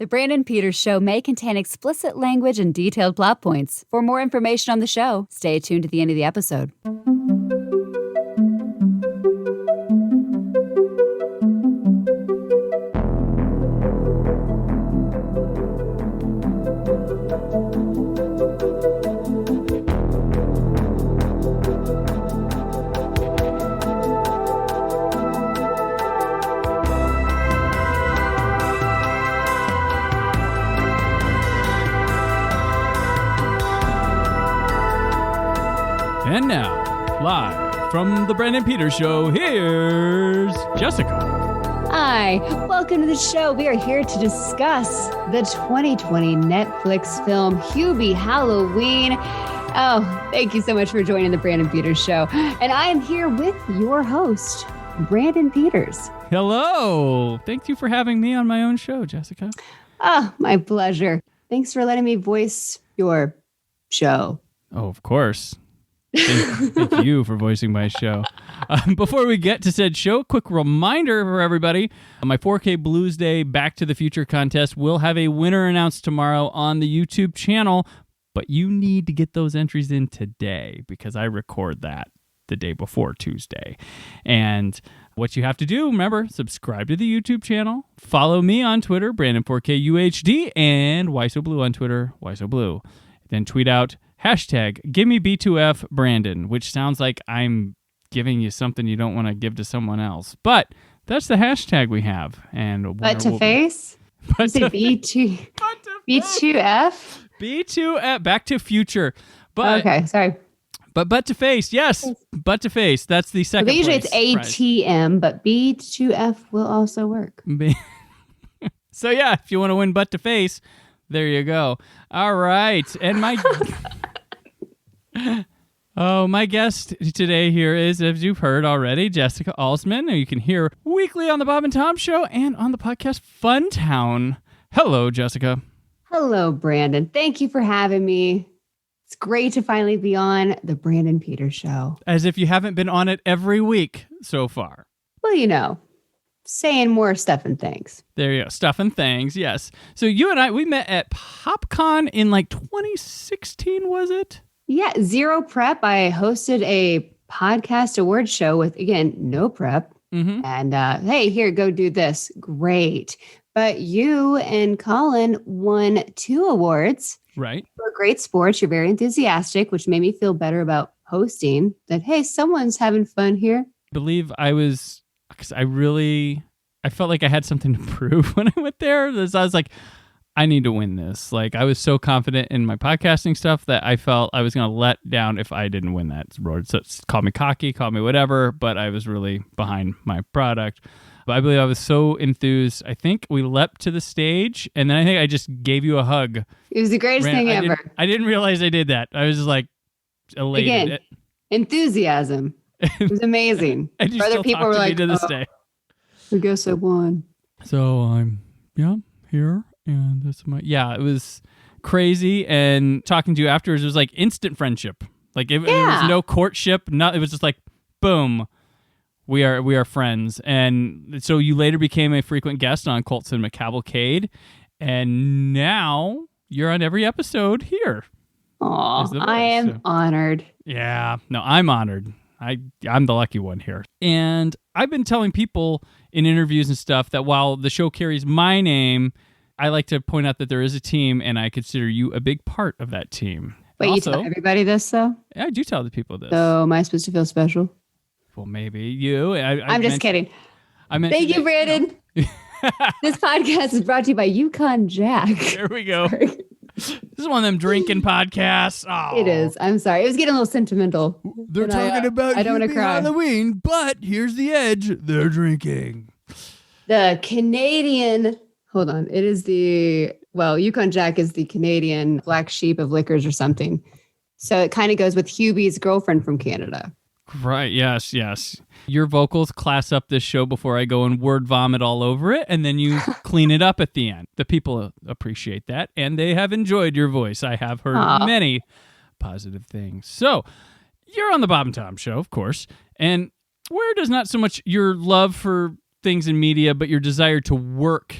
The Brandon Peters Show may contain explicit language and detailed plot points. For more information on the show, stay tuned to the end of the episode. And now, live from the Brandon Peters Show, here's Jessica. Hi, welcome to the show. We are here to discuss the 2020 Netflix film, HUBIE Halloween. Oh, thank you so much for joining the Brandon Peters Show. And I am here with your host, Brandon Peters. Hello. Thank you for having me on my own show, Jessica. Oh, my pleasure. Thanks for letting me voice your show. Oh, of course. Thank you for voicing my show. Before we get to said show, quick reminder for everybody, my 4K Blues Day Back to the Future contest will have a winner announced tomorrow on the YouTube channel, but you need to get those entries in today because I record that the day before Tuesday. And what you have to do, remember, subscribe to the YouTube channel, follow me on Twitter, Brandon4KUHD, and WhySoBlue on Twitter, WhySoBlue. Then tweet out hashtag GimmeB2FBrandon, which sounds like I'm giving you something you don't want to give to someone else. But that's the hashtag we have. And But to face? Is it B2F? B2F, Back to Future. But, okay, sorry. But to face, yes. But to face. That's the second Well, usually place it's ATM, but B2F will also work. So yeah, if you want to win But to Face, there you go. All right. And my guest today here is, as you've heard already, Jessica Alsman, who you can hear weekly on the Bob and Tom Show and on the podcast FUNTOWN. Hello, Jessica. Hello, Brandon. Thank you for having me. It's great to finally be on the Brandon Peters Show. As if you haven't been on it every week so far. Well, you know, saying more stuff and things. There you go. Stuff and things, yes. So you and I, we met at PopCon in like 2016, was it? Yeah, zero prep. I hosted a podcast award show with, again, no prep. Mm-hmm. And hey, here, go do this. Great. But you and Colin won 2 awards. Right. For great sports. You're very enthusiastic, which made me feel better about hosting. That, hey, someone's having fun here. I believe I was, because I felt like I had something to prove when I went there. I was like, I need to win this. Like, I was so confident in my podcasting stuff that I felt I was going to let down if I didn't win that award. So call me cocky, call me whatever, but I was really behind my product. But I believe I was so enthused. I think we leapt to the stage, and then I think I just gave you a hug. It was the greatest thing ever. I didn't realize I did that. I was just like elated. Again, enthusiasm. It was amazing. And other people were like, to this day. I guess I won. So I'm here. And that's it was crazy. And talking to you afterwards, it was like instant friendship. Like there was no courtship. It was just like, boom, we are friends. And so you later became a frequent guest on Cult Cinema Cavalcade, and now you're on every episode here. Aw, I am honored. Yeah, no, I'm honored. I'm the lucky one here. And I've been telling people in interviews and stuff that while the show carries my name, I like to point out that there is a team, and I consider you a big part of that team. Wait, also, you tell everybody this, though? I do tell the people this. So am I supposed to feel special? Well, maybe you. I'm just kidding. Thank you, Brandon. This podcast is brought to you by Yukon Jack. There we go. This is one of them drinking podcasts. Oh. It is. I'm sorry. It was getting a little sentimental. They're talking about HUBIE Halloween, but here's the edge. They're drinking. The Canadian... Hold on. It is Yukon Jack is the Canadian black sheep of liquors or something. So it kind of goes with Hubie's girlfriend from Canada. Right. Yes. Your vocals class up this show before I go and word vomit all over it, and then you clean it up at the end. The people appreciate that, and they have enjoyed your voice. I have heard many positive things. So you're on the Bob and Tom Show, of course, and where does not so much your love for things in media, but your desire to work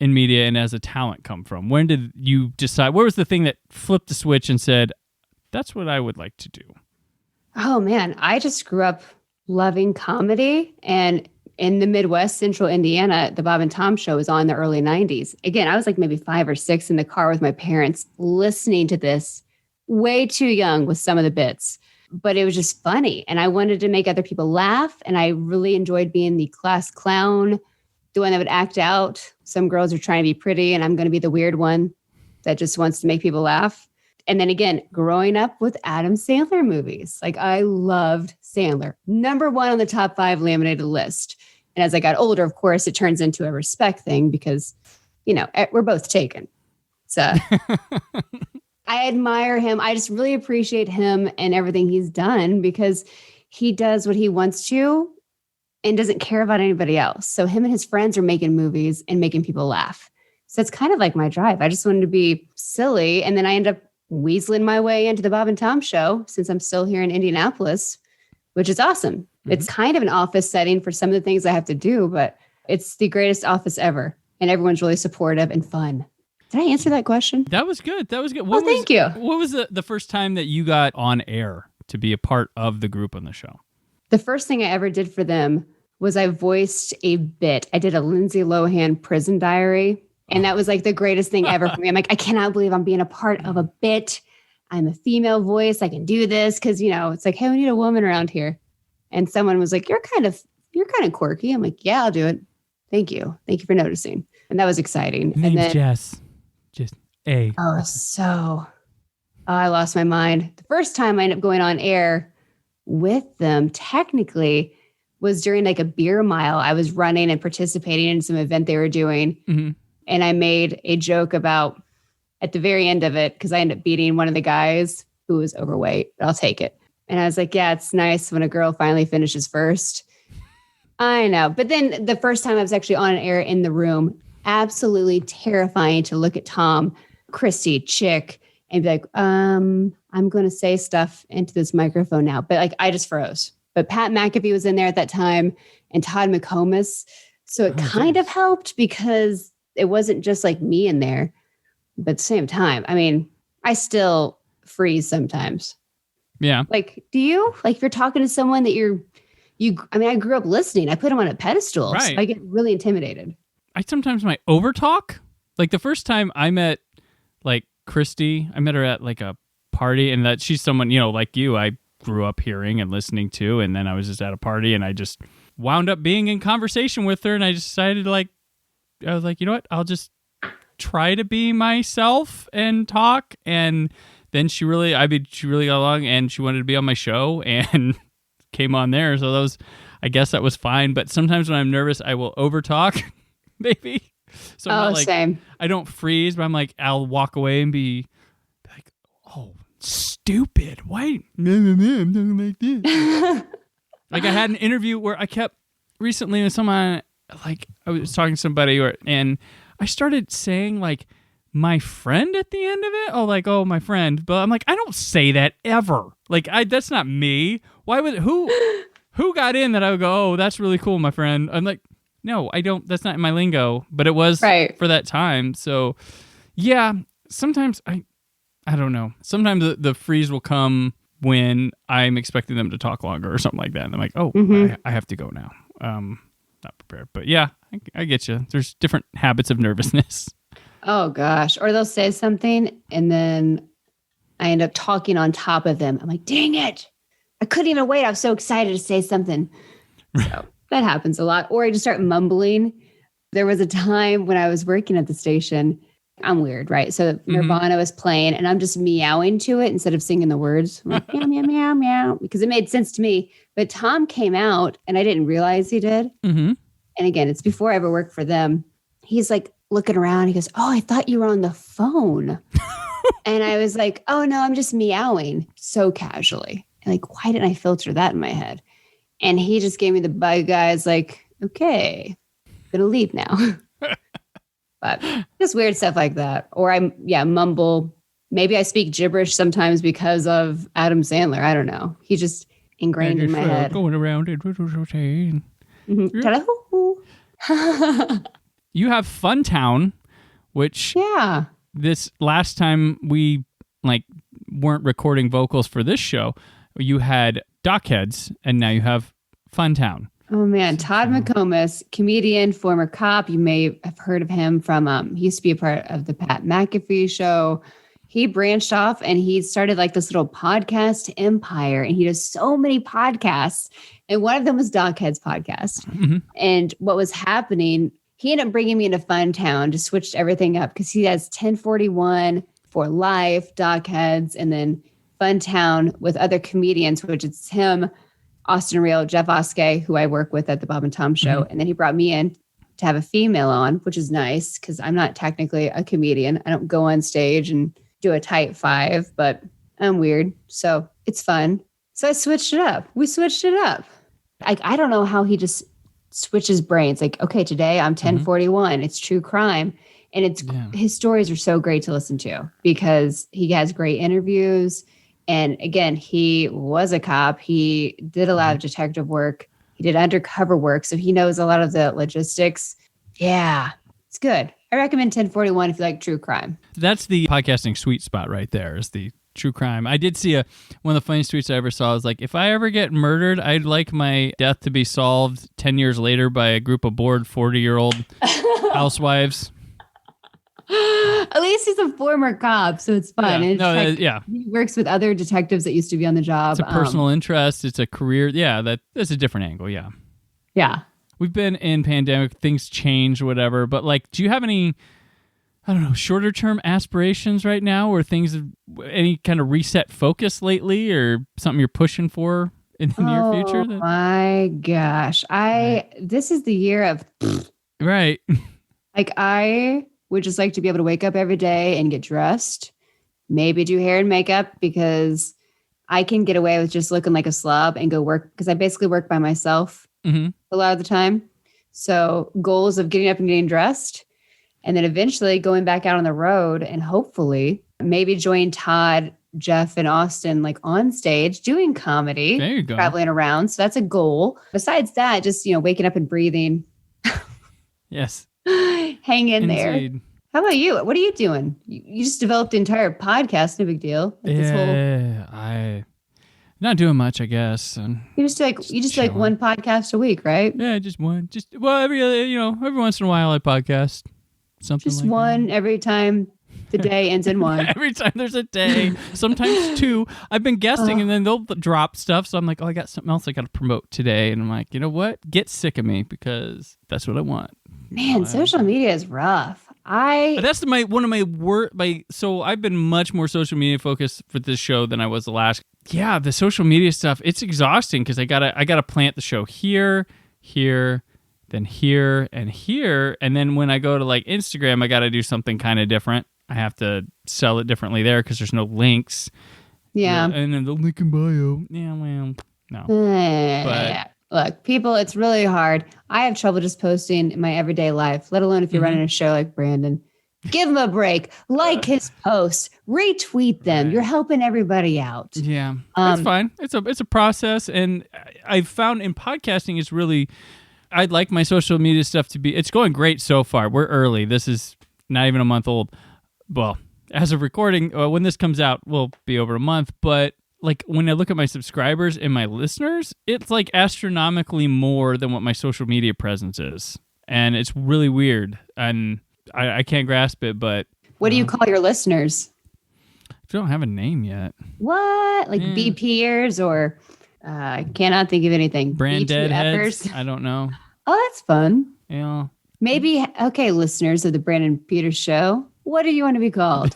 in media and as a talent come from? When did you decide? What was the thing that flipped the switch and said, that's what I would like to do? Oh man, I just grew up loving comedy, and in the Midwest, Central Indiana, the Bob and Tom Show was on in the early 90s. Again, I was like maybe 5 or 6 in the car with my parents listening to this, way too young with some of the bits, but it was just funny. And I wanted to make other people laugh. And I really enjoyed being the class clown, the one that would act out. Some girls are trying to be pretty, and I'm going to be the weird one that just wants to make people laugh. And then again, growing up with Adam Sandler movies, like I loved Sandler. Number 1 on the top 5 laminated list. And as I got older, of course, it turns into a respect thing because, you know, we're both taken. So I admire him. I just really appreciate him and everything he's done because he does what he wants to and doesn't care about anybody else. So him and his friends are making movies and making people laugh. So it's kind of like my drive. I just wanted to be silly. And then I end up weaseling my way into the Bob and Tom Show since I'm still here in Indianapolis, which is awesome. Mm-hmm. It's kind of an office setting for some of the things I have to do, but it's the greatest office ever. And everyone's really supportive and fun. Did I answer that question? That was good. Thank you. What was the first time that you got on air to be a part of the group on the show? The first thing I ever did for them was I voiced a bit. I did a Lindsay Lohan prison diary. And that was like the greatest thing ever for me. I'm like, I cannot believe I'm being a part of a bit. I'm a female voice. I can do this. Cause you know, it's like, hey, we need a woman around here. And someone was like, you're kind of quirky. I'm like, yeah, I'll do it. Thank you. Thank you for noticing. And that was exciting. Name's and then, Jess. Just A. I lost my mind. The first time I ended up going on air with them technically was during like a beer mile. I was running and participating in some event they were doing. Mm-hmm. And I made a joke about at the very end of it, because I ended up beating one of the guys who was overweight, but I'll take it. And I was like, yeah, it's nice when a girl finally finishes first. I know. But then the first time I was actually on an air in the room, absolutely terrifying to look at Tom, Christy, Chick, and be like, I'm going to say stuff into this microphone now. But like, I just froze. But Pat McAfee was in there at that time and Todd McComas. So it kind of helped because it wasn't just like me in there. But at the same time, I mean, I still freeze sometimes. Yeah. Like, do you? Like, if you're talking to someone that I mean, I grew up listening. I put them on a pedestal. Right. So I get really intimidated. I sometimes might overtalk. Like the first time I met like Christy, I met her at like a party, and that she's someone, you know, like you, I grew up hearing and listening to, and then I was just at a party and I just wound up being in conversation with her, and I decided I was like, you know what? I'll just try to be myself and talk. And then she really got along, and she wanted to be on my show and came on there. So I guess that was fine. But sometimes when I'm nervous, I will overtalk, maybe. So I'm not like, same. I don't freeze, but I'm like, I'll walk away and be like, oh, stupid. Why? I'm talking like this. Like I had an interview where I kept recently with someone, like I was talking to somebody and I started saying like my friend at the end of it. Oh, like, oh, my friend. But I'm like, I don't say that ever. Like that's not me. Why would who got in that I would go, oh, that's really cool, my friend. I'm like, no, I don't. That's not my lingo, but it was for that time. So yeah, sometimes I don't know. Sometimes the freeze will come when I'm expecting them to talk longer or something like that. And I'm like, oh, I have to go now. Not prepared, but yeah, I get you. There's different habits of nervousness. Oh gosh. Or they'll say something and then I end up talking on top of them. I'm like, dang it. I couldn't even wait. I was so excited to say something. So that happens a lot. Or I just start mumbling. There was a time when I was working at the station. I'm weird, right? So Nirvana was playing and I'm just meowing to it instead of singing the words. I'm like, meow, meow, meow, meow, because it made sense to me. But Tom came out and I didn't realize he did. Mm-hmm. And again, it's before I ever worked for them. He's like looking around. He goes, oh, I thought you were on the phone. And I was like, oh, no, I'm just meowing so casually. And like, why didn't I filter that in my head? And he just gave me the bug eyes like, okay, I'm going to leave now. But just weird stuff like that. Or mumble. Maybe I speak gibberish sometimes because of Adam Sandler. I don't know. He just ingrained in my head. Going around and rotating. Mm-hmm. you have FUNTOWN, which this last time we weren't recording vocals for this show, you had Dockheads, and now you have FUNTOWN. Oh man, Todd McComas, comedian, former cop. You may have heard of him from, he used to be a part of the Pat McAfee show. He branched off and he started like this little podcast empire, and he does so many podcasts. And one of them was Dockheads podcast. Mm-hmm. And what was happening, he ended up bringing me into FUNTOWN, just switched everything up because he has 1041 for Life, Dockheads, and then FUNTOWN with other comedians, which it's him, Austin Real, Jeff Oskey, who I work with at the Bob and Tom show. Mm-hmm. And then he brought me in to have a female on, which is nice because I'm not technically a comedian. I don't go on stage and do a tight five, but I'm weird. So it's fun. So I switched it up. We switched it up. I don't know how he just switches brains. Like, okay, today I'm 1041. Mm-hmm. It's true crime. And his stories are so great to listen to because he has great interviews. And again, he was a cop. He did a lot of detective work. He did undercover work. So he knows a lot of the logistics. Yeah, it's good. I recommend 1041 if you like true crime. That's the podcasting sweet spot right there, is the true crime. I did see one of the funniest tweets I ever saw was like, if I ever get murdered, I'd like my death to be solved 10 years later by a group of bored 40-year-old housewives. At least he's a former cop, so it's fun. Yeah. And he works with other detectives that used to be on the job. It's a personal interest. It's a career. Yeah, that's a different angle. Yeah. Yeah. We've been in pandemic. Things change, whatever. But do you have any, I don't know, shorter term aspirations right now, or any kind of reset focus lately, or something you're pushing for in the near future? Oh my gosh. This is the year of. Right. I would just like to be able to wake up every day and get dressed, maybe do hair and makeup, because I can get away with just looking like a slob and go work, because I basically work by myself a lot of the time. So goals of getting up and getting dressed, and then eventually going back out on the road and hopefully maybe join Todd, Jeff, and Austin on stage doing comedy. There you go. Traveling around. So that's a goal. Besides that, just, waking up and breathing. Yes. Hang in Indeed. there. How about you? What are you doing? You just developed the entire podcast. No big deal. I'm not doing much, I guess. You just do one podcast a week, right? Yeah, just one. Every once in a while I podcast something. Just one that. Every time the day ends in one. Every time there's a day, sometimes two. I've been guesting, and then they'll drop stuff. So I'm like, I got something else I got to promote today, and I'm like, you know what? Get sick of me, because that's what I want. Man, social media is rough. That's one of my work. So I've been much more social media focused for this show than I was the last. Yeah, the social media stuff, it's exhausting because I gotta plant the show here, then here, and then when I go to Instagram, I gotta do something kind of different. I have to sell it differently there because there's no links. Yeah, and then the link in bio. Yeah, well, no. But look, people, it's really hard. I have trouble just posting in my everyday life, let alone if you're running a show like Brandon. Give him a break. Like his posts. Retweet them. Right. You're helping everybody out. Yeah, that's fine. It's a process, and I've found in podcasting is really. I'd like my social media stuff to be. It's going great so far. We're early. This is not even a month old. Well, as of recording, when this comes out, we'll be over a month. But when I look at my subscribers and my listeners, it's astronomically more than what my social media presence is, and it's really weird. And I can't grasp it, but... What do you call your listeners? I don't have a name yet. What? BPers or... I cannot think of anything. Brand deadheads? I don't know. Oh, that's fun. Yeah. Maybe, okay, listeners of the Brandon Peters Show, what do you want to be called?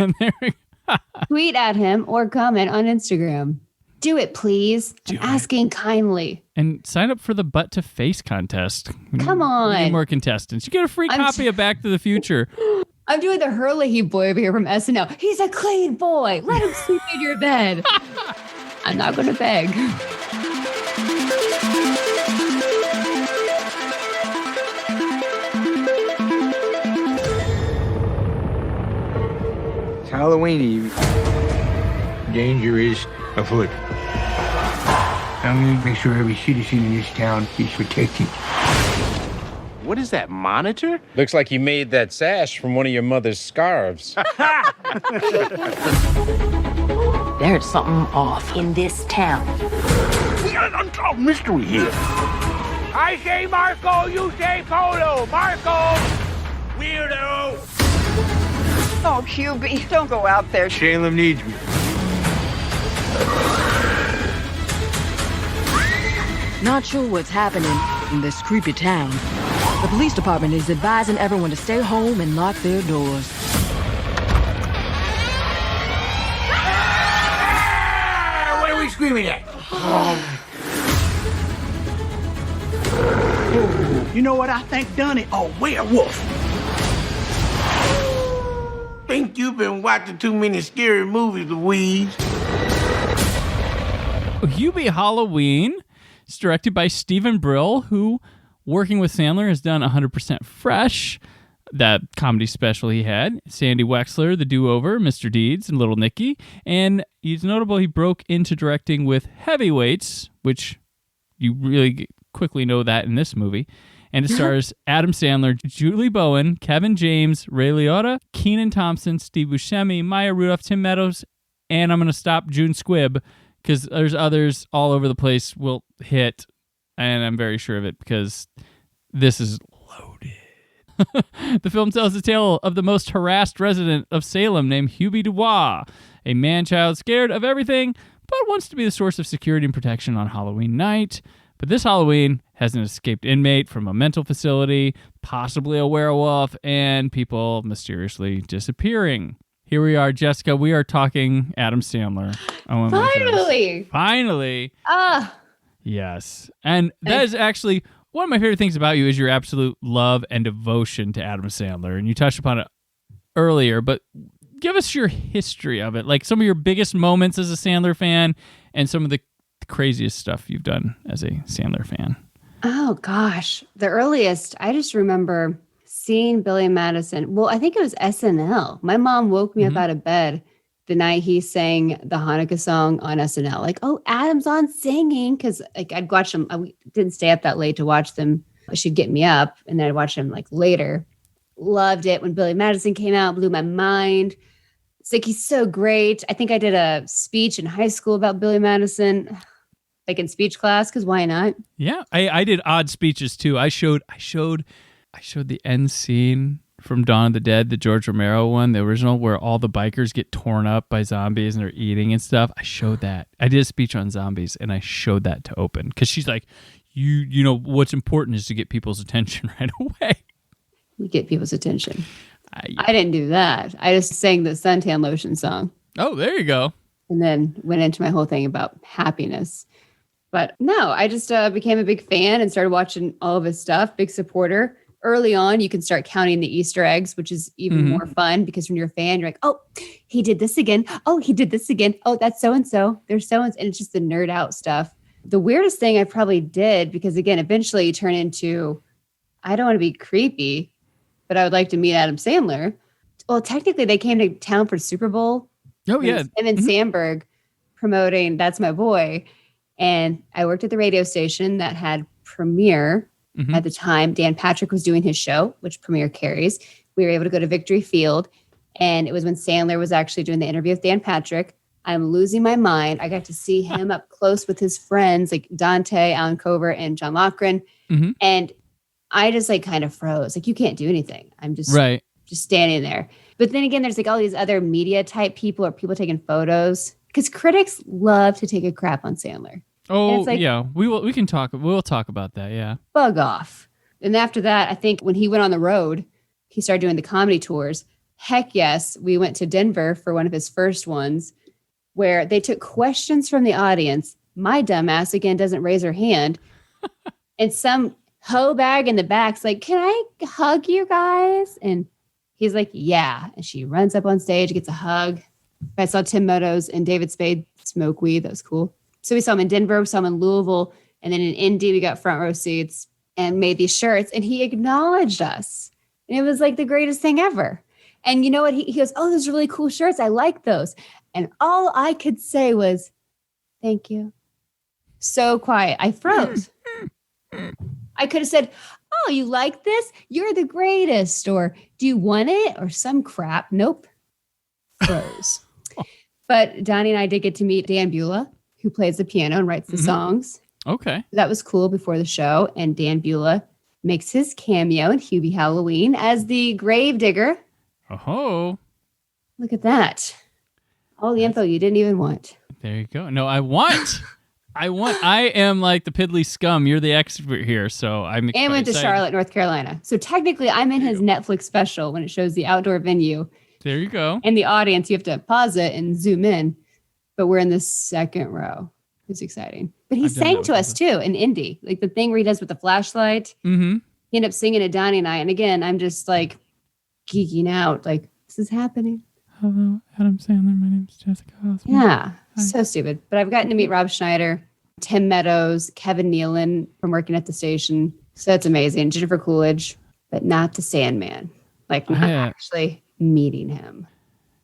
Tweet at him or comment on Instagram. Do it, please. I'm asking kindly. And sign up for the Butt to Face contest. Come on. We need more contestants. You get a free copy of Back to the Future. I'm doing the Hurley boy over here from SNL. He's a clean boy. Let him sleep in your bed. I'm not going to beg. It's Halloween Eve. Danger is afoot. I'm going to make sure every citizen in this town is protected. What is that, monitor? Looks like you made that sash from one of your mother's scarves. There's something off in this town. We got an unsolved mystery here. I say Marco, you say Polo. Marco! Weirdo! Oh, Hubie, don't go out there. Salem needs me. Not sure what's happening in this creepy town. The police department is advising everyone to stay home and lock their doors. Ah, what are we screaming at? You know what I think done it? A werewolf. Think you've been watching too many scary movies, Louise. HUBIE Halloween. It's directed by Stephen Brill, who, working with Sandler, has done 100% Fresh, that comedy special he had, Sandy Wexler, The Do-Over, Mr. Deeds, and Little Nicky. And he's notable, he broke into directing with Heavyweights, which you really quickly know that in this movie. And it stars Adam Sandler, Julie Bowen, Kevin James, Ray Liotta, Kenan Thompson, Steve Buscemi, Maya Rudolph, Tim Meadows, and I'm going to stop June Squibb, because there's others all over the place will hit, and I'm very sure of it because this is loaded. The film tells the tale of the most harassed resident of Salem named Hubie Dubois, a man-child scared of everything but wants to be the source of security and protection on Halloween night. But this Halloween has an escaped inmate from a mental facility, possibly a werewolf, and people mysteriously disappearing. Here we are, Jessica. We are talking Adam Sandler. Finally. Yes. And that is actually one of my favorite things about you is your absolute love and devotion to Adam Sandler. And you touched upon it earlier, but give us your history of it. Like some of your biggest moments as a Sandler fan and some of the craziest stuff you've done as a Sandler fan. Oh, gosh. The earliest, I just remember seeing Billy Madison. Well, I think it was SNL. My mom woke me up out of bed the night he sang the Hanukkah song on SNL. Like, oh, Adam's on singing. Because like I'd watch him. I didn't stay up that late to watch them. She'd get me up and then I'd watch him like later. Loved it when Billy Madison came out. Blew my mind. It's like, he's so great. I think I did a speech in high school about Billy Madison. Like in speech class, because why not? Yeah, I did odd speeches too. I showed the end scene from Dawn of the Dead, the George Romero one, the original, where all the bikers get torn up by zombies and they're eating and stuff. I showed that. I did a speech on zombies and I showed that to Open because she's like, you know, what's important is to get people's attention right away. You get people's attention. I didn't do that. I just sang the suntan lotion song. Oh, there you go. And then went into my whole thing about happiness. But no, I just became a big fan and started watching all of his stuff. Big supporter. Early on, you can start counting the Easter eggs, which is even more fun because when you're a fan, you're like, oh, he did this again. Oh, he did this again. Oh, that's so-and-so. There's so-and-so. And it's just the nerd out stuff. The weirdest thing I probably did, because again, eventually you turn into, I don't want to be creepy, but I would like to meet Adam Sandler. Well, technically they came to town for Super Bowl. Oh, yeah. And then Sandberg promoting That's My Boy. And I worked at the radio station that had Premiere at the time. Dan Patrick was doing his show, which Premiere carries. We were able to go to Victory Field. And it was when Sandler was actually doing the interview with Dan Patrick. I'm losing my mind. I got to see him up close with his friends, like Dante, Alan Covert, and John Loughran. And I just like kind of froze. Like, you can't do anything. I'm just standing there. But then again, there's like all these other media type people or people taking photos. Because critics love to take a crap on Sandler. Oh, like, yeah. We can talk. We'll talk about that. Yeah. Bug off. And after that, I think when he went on the road, he started doing the comedy tours. Heck yes. We went to Denver for one of his first ones where they took questions from the audience. My dumbass, again, doesn't raise her hand. And some hoe bag in the back's like, can I hug you guys? And he's like, yeah. And she runs up on stage, gets a hug. I saw Tim Meadows and David Spade smoke weed. That was cool. So we saw him in Denver, we saw him in Louisville, and then in Indy, we got front row seats and made these shirts. And he acknowledged us. And it was like the greatest thing ever. And you know what? He goes, oh, those are really cool shirts. I like those. And all I could say was, thank you. So quiet. I froze. I could have said, oh, you like this? You're the greatest. Or do you want it? Or some crap. Nope. Froze. But Donnie and I did get to meet Dan Beulah, who plays the piano and writes the songs. Okay. That was cool before the show. And Dan Beulah makes his cameo in HUBIE Halloween as the gravedigger. Oh. Look at that. All the info you didn't even want. There you go. No, I am like the piddly scum. You're the expert here, so I'm excited. And went to Charlotte, North Carolina. So technically, I'm in his Netflix special when it shows the outdoor venue. There you go. And the audience, you have to pause it and zoom in. But we're in the second row. It's exciting. But he sang to us too in Indy. Like the thing where he does with the flashlight. Mm-hmm. He ended up singing to Donnie and I. And again, I'm just like geeking out. Like, this is happening. Hello, Adam Sandler. My name's Jessica Alsman. Yeah. So stupid. But I've gotten to meet Rob Schneider, Tim Meadows, Kevin Nealon from working at the station. So that's amazing. Jennifer Coolidge, but not the Sandman. Like, not actually meeting him.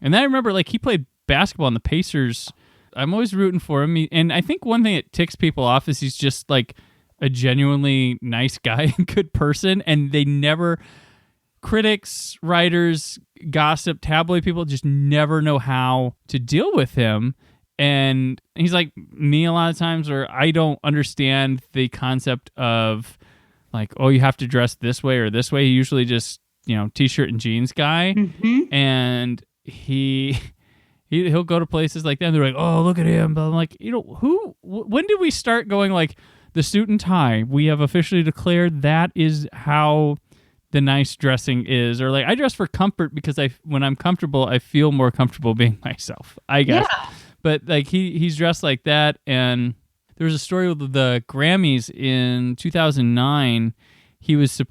And then I remember, like, he played basketball on the Pacers. I'm always rooting for him. And I think one thing that ticks people off is he's just, like, a genuinely nice guy and good person. And they never... Critics, writers, gossip, tabloid people just never know how to deal with him. And he's like me a lot of times where I don't understand the concept of like, oh, you have to dress this way or this way. He usually just, t-shirt and jeans guy. Mm-hmm. And he'll go to places like that and they're like, oh, look at him. But I'm like, when did we start going like the suit and tie? We have officially declared that is how the nice dressing is, or like I dress for comfort because when I'm comfortable, I feel more comfortable being myself, I guess. Yeah. But like he's dressed like that. And there was a story with the Grammys in 2009. He was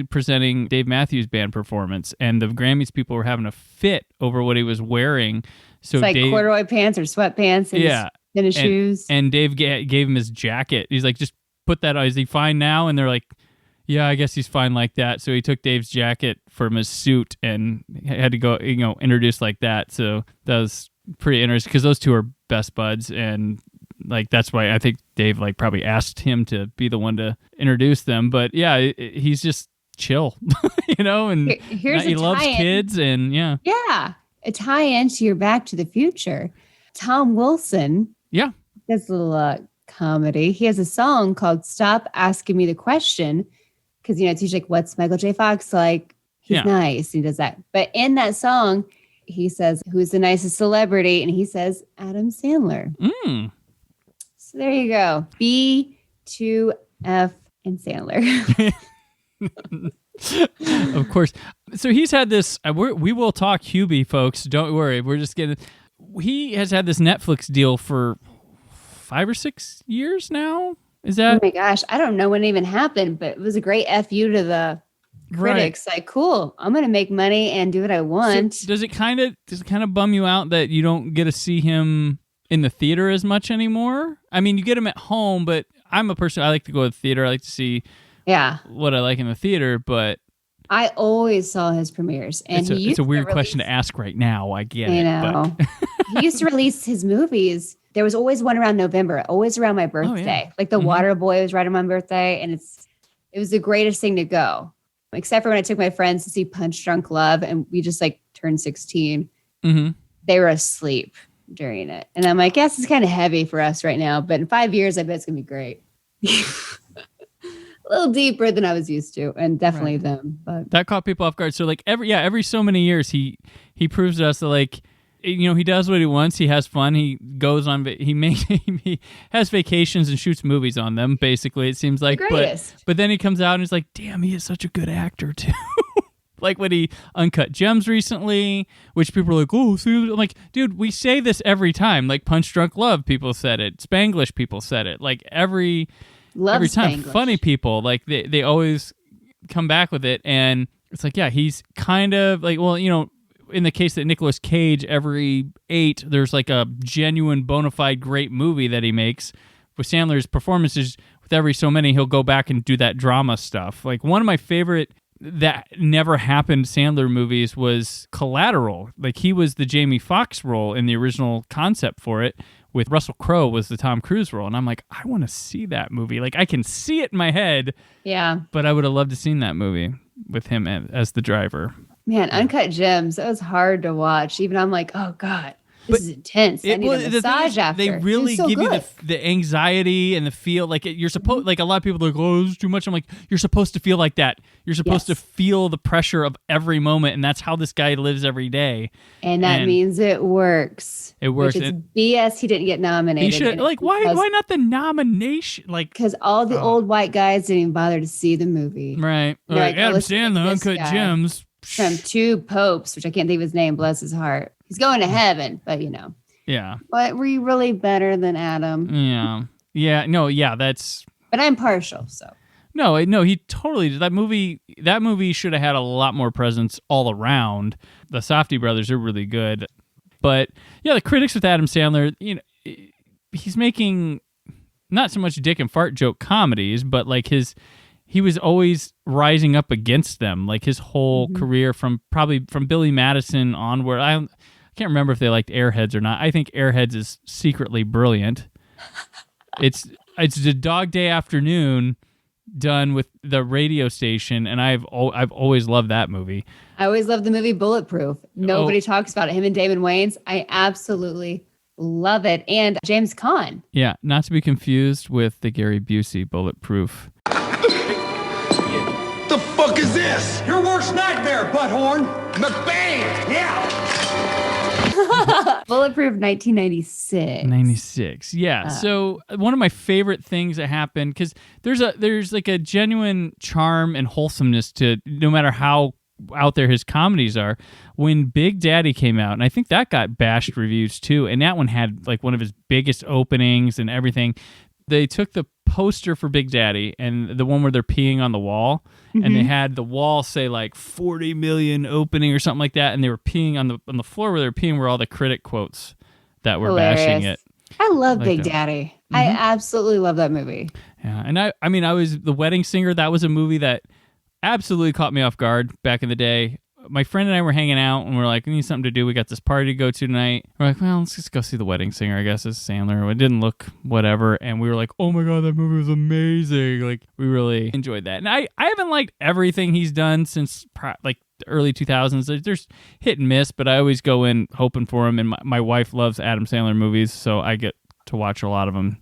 presenting Dave Matthews Band performance, and the Grammys people were having a fit over what he was wearing. So it's like corduroy pants or sweatpants and his shoes. And Dave gave him his jacket. He's like, just put that on. Is he fine now? And they're like, yeah, I guess he's fine like that. So he took Dave's jacket from his suit and had to go, introduce like that. So that was pretty interesting because those two are best buds. And like, that's why I think Dave like probably asked him to be the one to introduce them. But yeah, he's just chill, and he loves kids and yeah. Yeah. A tie into your Back to the Future. Tom Wilson. Yeah. This little comedy. He has a song called Stop Asking Me the Question. Because, it's usually like, what's Michael J. Fox like? He's nice. He does that. But in that song, he says, who's the nicest celebrity? And he says, Adam Sandler. Mm. So there you go. B2F and Sandler. Of course. So he's had this, we will talk HUBIE, folks. Don't worry. He has had this Netflix deal for 5 or 6 years now. Is that? Oh my gosh, I don't know when it even happened, but it was a great FU to the critics. Right. Like, cool, I'm going to make money and do what I want. So does it kind of bum you out that you don't get to see him in the theater as much anymore? I mean, you get him at home, but I'm a person, I like to go to the theater. I like to see what I like in the theater, but I always saw his premieres. And it's a weird question to ask right now. I get it. I know. He used to release his movies. There was always one around November, always around my birthday. Oh, yeah. Like The Water Boy was right on my birthday, and it was the greatest thing to go. Except for when I took my friends to see Punch Drunk Love, and we just like turned 16. Mm-hmm. They were asleep during it. And I'm like, yes, it's kind of heavy for us right now, but in 5 years, I bet it's going to be great. A little deeper than I was used to, and definitely them. But that caught people off guard. So like every so many years, he proves to us that like, he does what he wants. He has fun. He goes on. He has vacations and shoots movies on them. Basically, it seems like. But then he comes out and he's like, "Damn, he is such a good actor too." Like when he Uncut Gems recently, which people are like, "Oh, see," I'm like, dude, we say this every time. Like Punch Drunk Love, people said it. Spanglish, people said it. Like every time, Spanglish. Funny people, like they always come back with it, and it's like, yeah, he's kind of like, well, in the case that Nicolas Cage, every 8, there's like a genuine, bona fide great movie that he makes. With Sandler's performances, with every so many, he'll go back and do that drama stuff. Like one of my favorite that never happened Sandler movies was Collateral. Like he was the Jamie Foxx role in the original concept for it, with Russell Crowe was the Tom Cruise role. And I'm like, I want to see that movie. Like, I can see it in my head. Yeah. But I would have loved to seen that movie with him as the driver. Man, Uncut Gems, that was hard to watch. Even I'm like, oh, God. This is intense. I need a massage after. They really so give good. you the anxiety and the feel. Like you're supposed, like a lot of people are like, oh, this is too much. I'm like, you're supposed to feel like that. You're supposed to feel the pressure of every moment, and that's how this guy lives every day. And that means it works. It works. Which is BS. He didn't get nominated. He should. Like, why not the nomination? Like, because all the old white guys didn't even bother to see the movie. Right. Like Adam Sandler, Uncut Gems. From two popes, which I can't think of his name. Bless his heart. He's going to heaven, but Yeah. But were you really better than Adam? Yeah. Yeah. No. Yeah. That's. But I'm partial, so. No. He totally did. That movie should have had a lot more presence all around. The Safdie brothers are really good, but yeah, the critics with Adam Sandler, he's making not so much dick and fart joke comedies, but like he was always rising up against them, like his whole career from Billy Madison onward. I can't remember if they liked Airheads or not. I think Airheads is secretly brilliant. It's a Dog Day Afternoon done with the radio station, and I've always loved that movie. I always loved the movie Bulletproof. Nobody talks about it. Him and Damon Wayans. I absolutely love it. And James Caan. Yeah, not to be confused with the Gary Busey Bulletproof. The fuck is this? Your worst nightmare, butthorn. McBain! Yeah. Bulletproof 1996. 96. Yeah. So one of my favorite things that happened, because there's like a genuine charm and wholesomeness to no matter how out there his comedies are. When Big Daddy came out, and I think that got bashed reviews too, and that one had like one of his biggest openings and everything. They took the poster for Big Daddy and the one where they're peeing on the wall, and they had the wall say like 40 million opening or something like that, and they were peeing on the floor where they were peeing were all the critic quotes that were bashing it. I love Big Daddy. I absolutely love that movie. Yeah, and I was The Wedding Singer. That was a movie that absolutely caught me off guard back in the day. My friend and I were hanging out, and we're like, we need something to do. We got this party to go to tonight. We're like, well, let's just go see The Wedding Singer, I guess, as Sandler. It didn't look whatever, and we were like, oh my God, that movie was amazing. Like, we really enjoyed that. And I haven't liked everything he's done since, like, the early 2000s. There's hit and miss, but I always go in hoping for him, and my wife loves Adam Sandler movies, so I get to watch a lot of them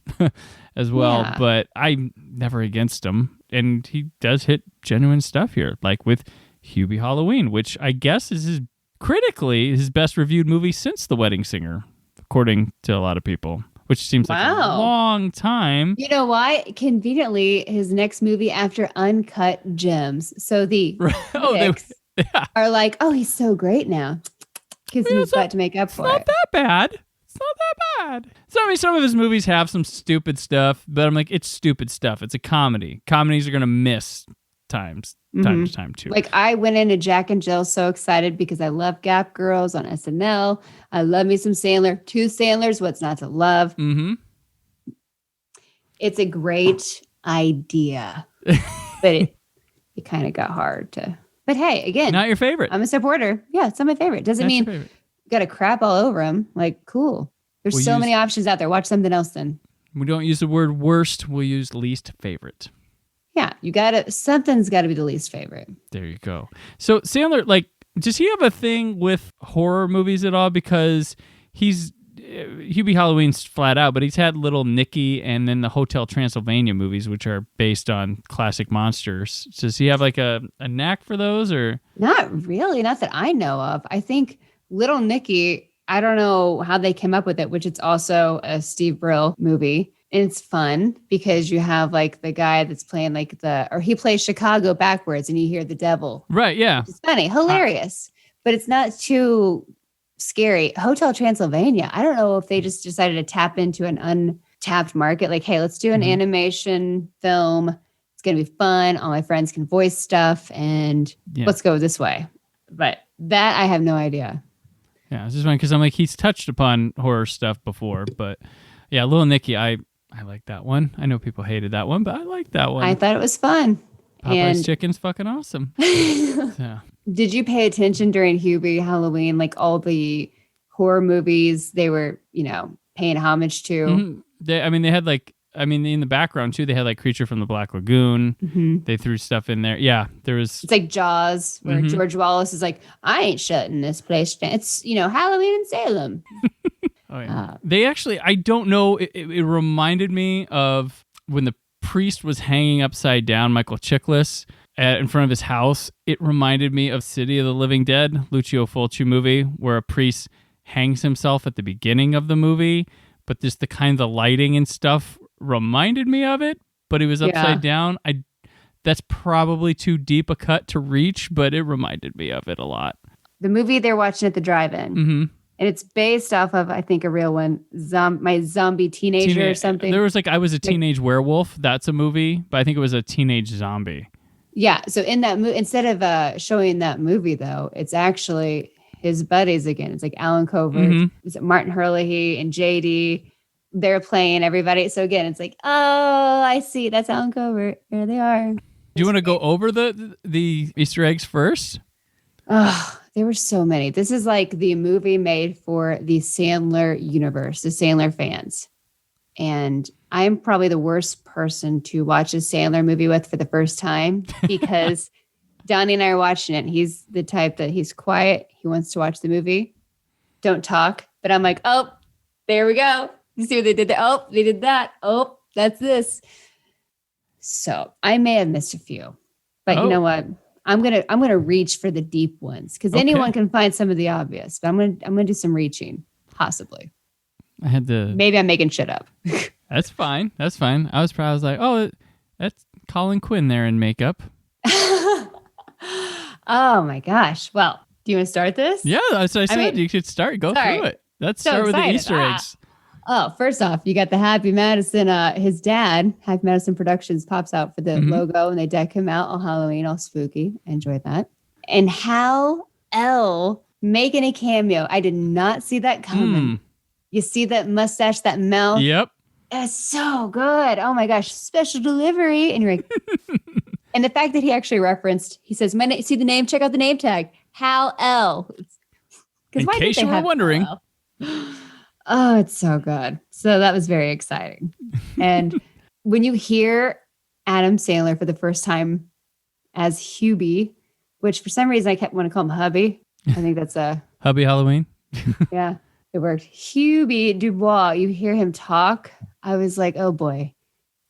as well. Yeah. But I'm never against him, and he does hit genuine stuff here, like with HUBIE Halloween, which I guess is critically his best reviewed movie since The Wedding Singer, according to a lot of people, which seems like a long time. You know why? Conveniently, his next movie after Uncut Gems. So the critics are like, oh, he's so great now. Because he's got to make up for it. It's not that bad. It's not that bad. So, I mean, some of his movies have some stupid stuff, but I'm like, it's stupid stuff. It's a comedy. Comedies are going to miss time to time too. Like I went into Jack and Jill so excited because I love Gap Girls on SNL. I love me some Sandler. Two Sandlers, what's not to love? It's a great idea, but it kind of got hard to. But hey, again, not your favorite. I'm a supporter. Yeah, it's not my favorite. Doesn't mean you got to crap all over him. Like, cool. There's so many options out there. Watch something else then. We don't use the word worst. We'll use least favorite. Yeah, something's got to be the least favorite. There you go. So Sandler, like, does he have a thing with horror movies at all? Because HUBIE Halloween's flat out, but he's had Little Nicky and then the Hotel Transylvania movies, which are based on classic monsters. Does he have like a knack for those, or? Not really, not that I know of. I think Little Nicky, I don't know how they came up with it, which it's also a Steve Brill movie. And it's fun because you have like the guy that's playing like he plays Chicago backwards and you hear the devil. Right. Yeah. It's funny, hilarious, but it's not too scary. Hotel Transylvania. I don't know if they just decided to tap into an untapped market. Like, hey, let's do an animation film. It's going to be fun. All my friends can voice stuff and let's go this way. But that I have no idea. Yeah. It's just funny because I'm like, he's touched upon horror stuff before, but yeah, Little Nicky, I like that one. I know people hated that one, but I like that one. I thought it was fun. Popeye's Chicken's fucking awesome. Yeah. Did you pay attention during HUBIE Halloween, like all the horror movies, they were, paying homage to. Mm-hmm. They had like, in the background too, they had like Creature from the Black Lagoon. Mm-hmm. They threw stuff in there. Yeah, there was. It's like Jaws, where George Wallace is like, I ain't shutting this place down. It's, Halloween in Salem. Oh, yeah. They actually, I don't know, it reminded me of when the priest was hanging upside down, Michael Chiklis, in front of his house. It reminded me of City of the Living Dead, Lucio Fulci movie, where a priest hangs himself at the beginning of the movie, but just the kind of lighting and stuff reminded me of it, but he was upside down. That's probably too deep a cut to reach, but it reminded me of it a lot. The movie they're watching at the drive-in. Mm-hmm. And it's based off of, I think, a real one, My Zombie Teenager or something. There was like, I Was a Teenage Werewolf. That's a movie, but I think it was a teenage zombie. Yeah. So in that movie, instead of showing that movie, though, it's actually his buddies again. It's like Alan Covert, it's Martin Herlihy and JD. They're playing everybody. So again, it's like, oh, I see. That's Alan Covert. There they are. Do you want to go over the Easter eggs first? Oh, there were so many. This is like the movie made for the Sandler universe, the Sandler fans. And I'm probably the worst person to watch a Sandler movie with for the first time because Donnie and I are watching it. And he's the type that he's quiet. He wants to watch the movie. Don't talk. But I'm like, oh, there we go. You see what they did there? Oh, they did that. Oh, that's this. So I may have missed a few, but you know what? I'm gonna reach for the deep ones because anyone can find some of the obvious. But I'm gonna do some reaching, possibly. I had to. Maybe I'm making shit up. That's fine. That's fine. I was like, oh, that's Colin Quinn there in makeup. Oh my gosh! Well, do you want to start this? Yeah, that's what I said. You should start. Go through it. Let's start with the Easter eggs. Oh, first off, you got the Happy Madison. His dad, Happy Madison Productions, pops out for the logo, and they deck him out all Halloween, all spooky. I enjoyed that. And Hal L making a cameo. I did not see that coming. You see that mustache, that mouth? Yep. It's so good. Oh my gosh, special delivery. And you're like, and the fact that he actually referenced, he says, see the name, check out the name tag, Hal L. In case you were wondering. Oh, it's so good. So that was very exciting. And when you hear Adam Sandler for the first time as Hubie, which for some reason I kept wanting to call him Hubby. I think that's a Hubie Halloween. Yeah, it worked. Hubie Dubois, you hear him talk. I was like, oh boy,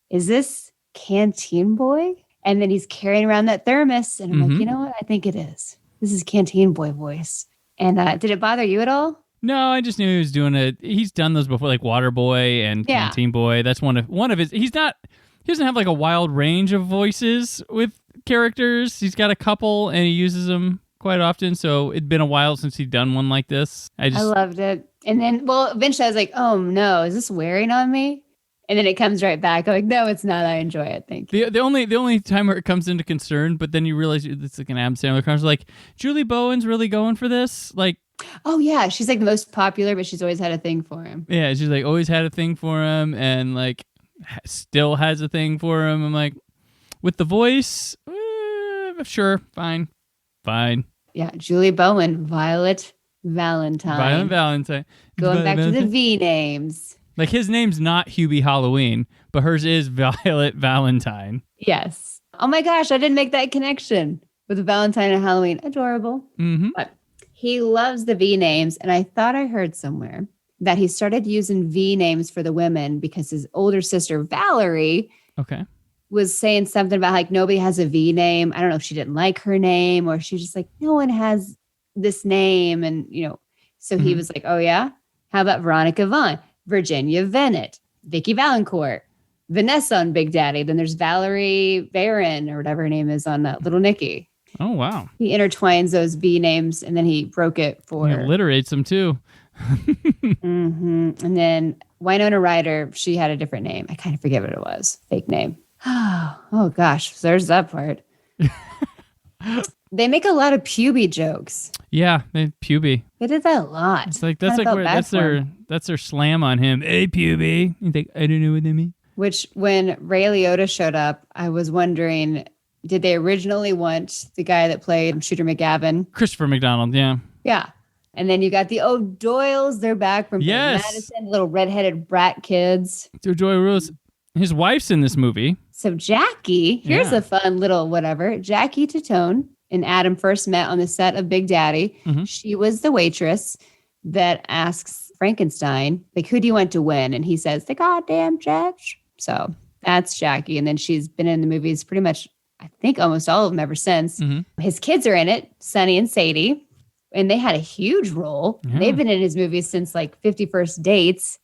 is this Canteen Boy? And then he's carrying around that thermos. And I'm like, you know what? I think it is. This is Canteen Boy voice. And did it bother you at all? No, I just knew he was doing it. He's done those before, like Water Boy and Canteen Boy. That's one of his. He doesn't have like a wild range of voices with characters. He's got a couple, and he uses them quite often. So it'd been a while since he'd done one like this. I loved it. And then, eventually I was like, oh no, is this wearing on me? And then it comes right back. I'm like, no, it's not. I enjoy it. Thank you. The only time where it comes into concern, but then you realize it's like an Adam Sandler concert. Like Julie Bowen's really going for this. Like, oh yeah, she's like the most popular, but she's always had a thing for him. Yeah, she's like always had a thing for him, and like still has a thing for him. I'm like, with the voice, sure, fine. Yeah, Julie Bowen, Violet Valentine. Going back to the V names. Like his name's not Hubie Halloween, but hers is Violet Valentine. Yes. Oh my gosh, I didn't make that connection with Valentine and Halloween. Adorable. But he loves the V names, and I thought I heard somewhere that he started using V names for the women because his older sister Valerie was saying something about like nobody has a V name. I don't know if she didn't like her name or she's just like, no one has this name. And, so he was like, oh yeah, how about Veronica Vaughn, Virginia Bennett, Vicky Valancourt, Vanessa on Big Daddy. Then there's Valerie Barron or whatever her name is on Little Nicky. Oh, wow. He intertwines those V names and then he broke it for... He alliterates them too. And then Winona Ryder, she had a different name. I kind of forget what it was. Fake name. Oh gosh. So there's that part. They make a lot of puby jokes. Yeah, puby. They did that a lot. It's like that's their slam on him. Hey, puby. You think I don't know what they mean? Which when Ray Liotta showed up, I was wondering, did they originally want the guy that played Shooter McGavin? Christopher McDonald, yeah. Yeah. And then you got the O'Doyles. They're back from Yes. Madison, little redheaded brat kids. So Joy Rose, his wife's in this movie. So Jackie, here's Yeah. a fun little whatever. Jackie Tatone and Adam first met on the set of Big Daddy. Mm-hmm. She was the waitress that asks Frankenstein, like, who do you want to win? And he says, the goddamn judge. So that's Jackie. And then she's been in the movies pretty much, I think, almost all of them ever since. Mm-hmm. His kids are in it, Sonny and Sadie. And they had a huge role. Yeah. They've been in his movies since like 50 First Dates.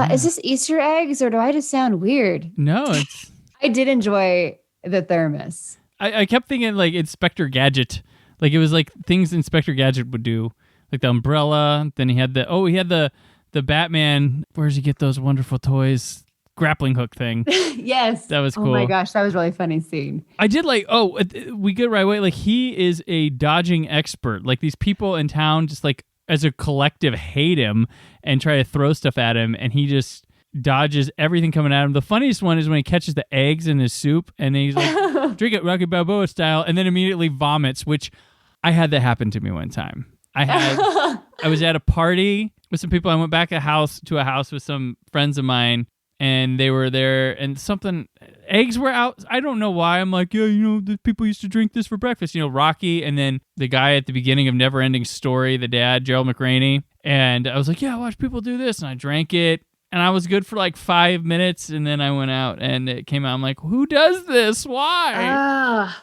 Is this Easter eggs or do I just sound weird? No, it's. I did enjoy the thermos. I kept thinking like Inspector Gadget. Like it was like things Inspector Gadget would do. Like the umbrella. Then he had the Batman. Where does he get those wonderful toys? Grappling hook thing. Yes. That was cool. Oh my gosh, that was a really funny scene. I did like, we get right away. Like he is a dodging expert. Like these people in town just like as a collective hate him and try to throw stuff at him. And he just dodges everything coming at him. The funniest one is when he catches the eggs in his soup and then he's like, drink it Rocky Balboa style. And then immediately vomits, which I had that happen to me one time. I was at a party with some people. I went back to a house with some friends of mine. And they were there, and eggs were out. I don't know why. I'm like, yeah, the people used to drink this for breakfast. Rocky, and then the guy at the beginning of Neverending Story, the dad, Gerald McRaney. And I was like, yeah, watch people do this. And I drank it, and I was good for like 5 minutes, and then I went out, and it came out. I'm like, who does this? Why?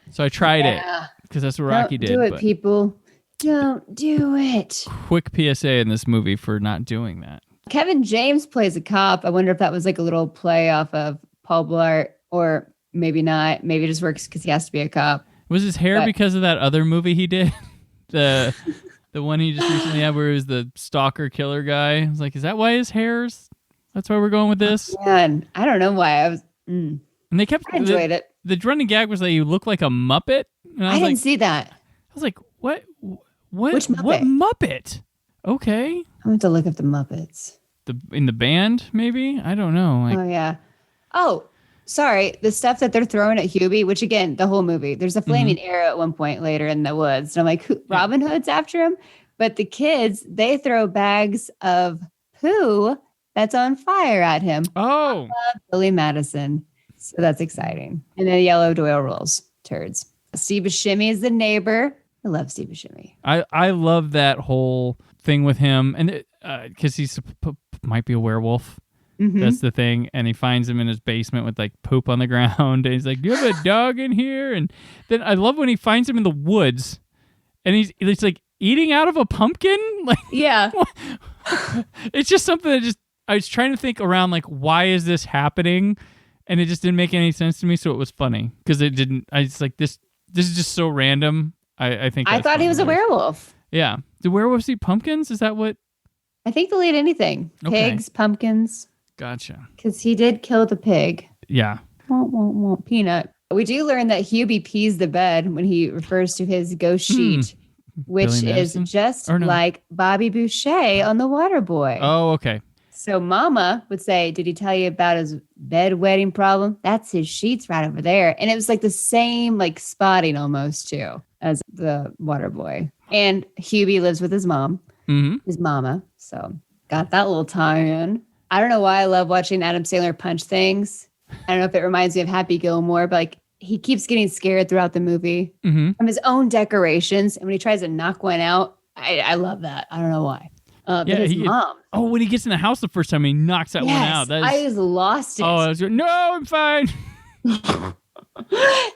So I tried it, because that's what Rocky did. Don't do it, but people. Don't do it. quick PSA in this movie for not doing that. Kevin James plays a cop. I wonder if that was like a little play off of Paul Blart, or maybe not. Maybe it just works because he has to be a cop. Was his hair because of that other movie he did? The one he just recently had where he was the stalker killer guy. I was like, is that why his hair's? That's why we're going with this? Man, I don't know why. And they kept... I enjoyed it. The running gag was that you look like a Muppet. And I didn't see that. I was like, what? Which Muppet? What Muppet? Okay. I want to look up the Muppets. In the band, maybe? I don't know. Oh, yeah. Oh, sorry. The stuff that they're throwing at Hubie, which again, the whole movie, there's a flaming arrow at one point later in the woods. And I'm like, Robin Hood's after him? But the kids, they throw bags of poo that's on fire at him. Oh. Billy Madison. So that's exciting. And then yellow Doyle rolls. Turds. Steve Buscemi is the neighbor. I love Steve Buscemi. I love that whole thing with him. And because he's might be a werewolf. Mm-hmm. That's the thing. And he finds him in his basement with like poop on the ground. And he's like, do you have a dog in here? And then I love when he finds him in the woods and he's like eating out of a pumpkin. Like, yeah. It's just something that I was trying to think around like, why is this happening? And it just didn't make any sense to me. So it was funny because it didn't. I was like, this is just so random. I think I thought he was a werewolf. Yeah. Do werewolves eat pumpkins? Is that what? I think they'll eat anything. Pigs, pumpkins. Gotcha. Because he did kill the pig. Yeah. Won't, peanut. We do learn that Hubie pees the bed when he refers to his ghost sheet, which is just like Bobby Boucher on The Waterboy. Oh, okay. So Mama would say, did he tell you about his bedwetting problem? That's his sheets right over there. And it was like the same like spotting almost too as The Waterboy. And Hubie lives with his mom. His mama. So got that little tie-in. I don't know why I love watching Adam Sandler punch things. I don't know if it reminds me of Happy Gilmore, but like he keeps getting scared throughout the movie from his own decorations. And when he tries to knock one out, I love that. I don't know why. But his mom. Oh, when he gets in the house the first time, he knocks that one out. I just lost it. Oh, I was no, I'm fine.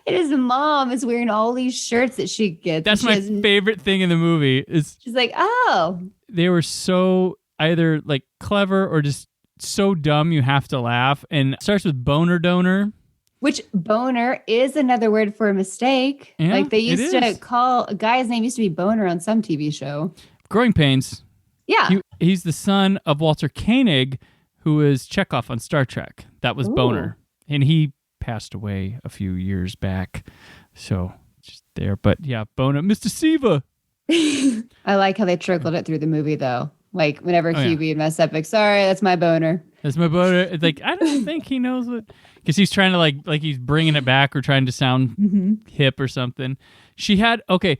And his mom is wearing all these shirts that she gets. That's my favorite thing in the movie. She's like, oh. They were so either like clever or just so dumb you have to laugh. And it starts with boner donor. Which boner is another word for a mistake. Yeah, like they used to call a guy's name used to be Boner on some TV show. Growing Pains. Yeah. He's the son of Walter Koenig, who is Chekhov on Star Trek. That was Boner. And he passed away a few years back. So just there. But yeah, Boner. Mr. Siva. I like how they trickled it through the movie though. Like whenever Hubie would mess up, like, sorry, that's my boner. That's my boner. It's like, I don't think he knows what, because he's trying to like he's bringing it back or trying to sound hip or something. She had, the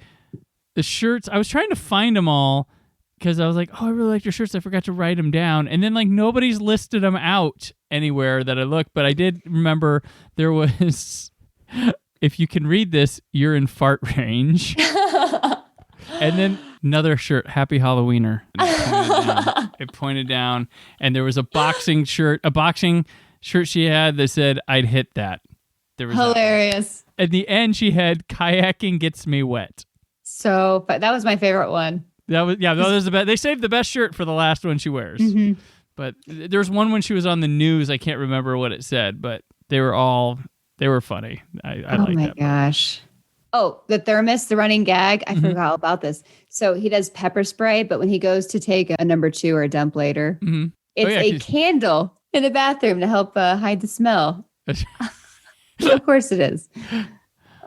shirts. I was trying to find them all because I was like, oh, I really liked your shirts. I forgot to write them down. And then like nobody's listed them out anywhere that I looked. But I did remember there was, if you can read this, you're in fart range. And then another shirt, Happy Halloweener. It pointed down. And there was a boxing shirt she had that said, I'd hit that. There was Hilarious. At the end, she had kayaking gets me wet. So, but that was my favorite one. That was the best. They saved the best shirt for the last one she wears. Mm-hmm. But there's one when she was on the news. I can't remember what it said, but they were funny. I like that. Oh my gosh. Oh, the thermos, the running gag. I forgot all about this. So he does pepper spray, but when he goes to take a number 2 or a dump later, it's a candle in the bathroom to help hide the smell. Of course it is.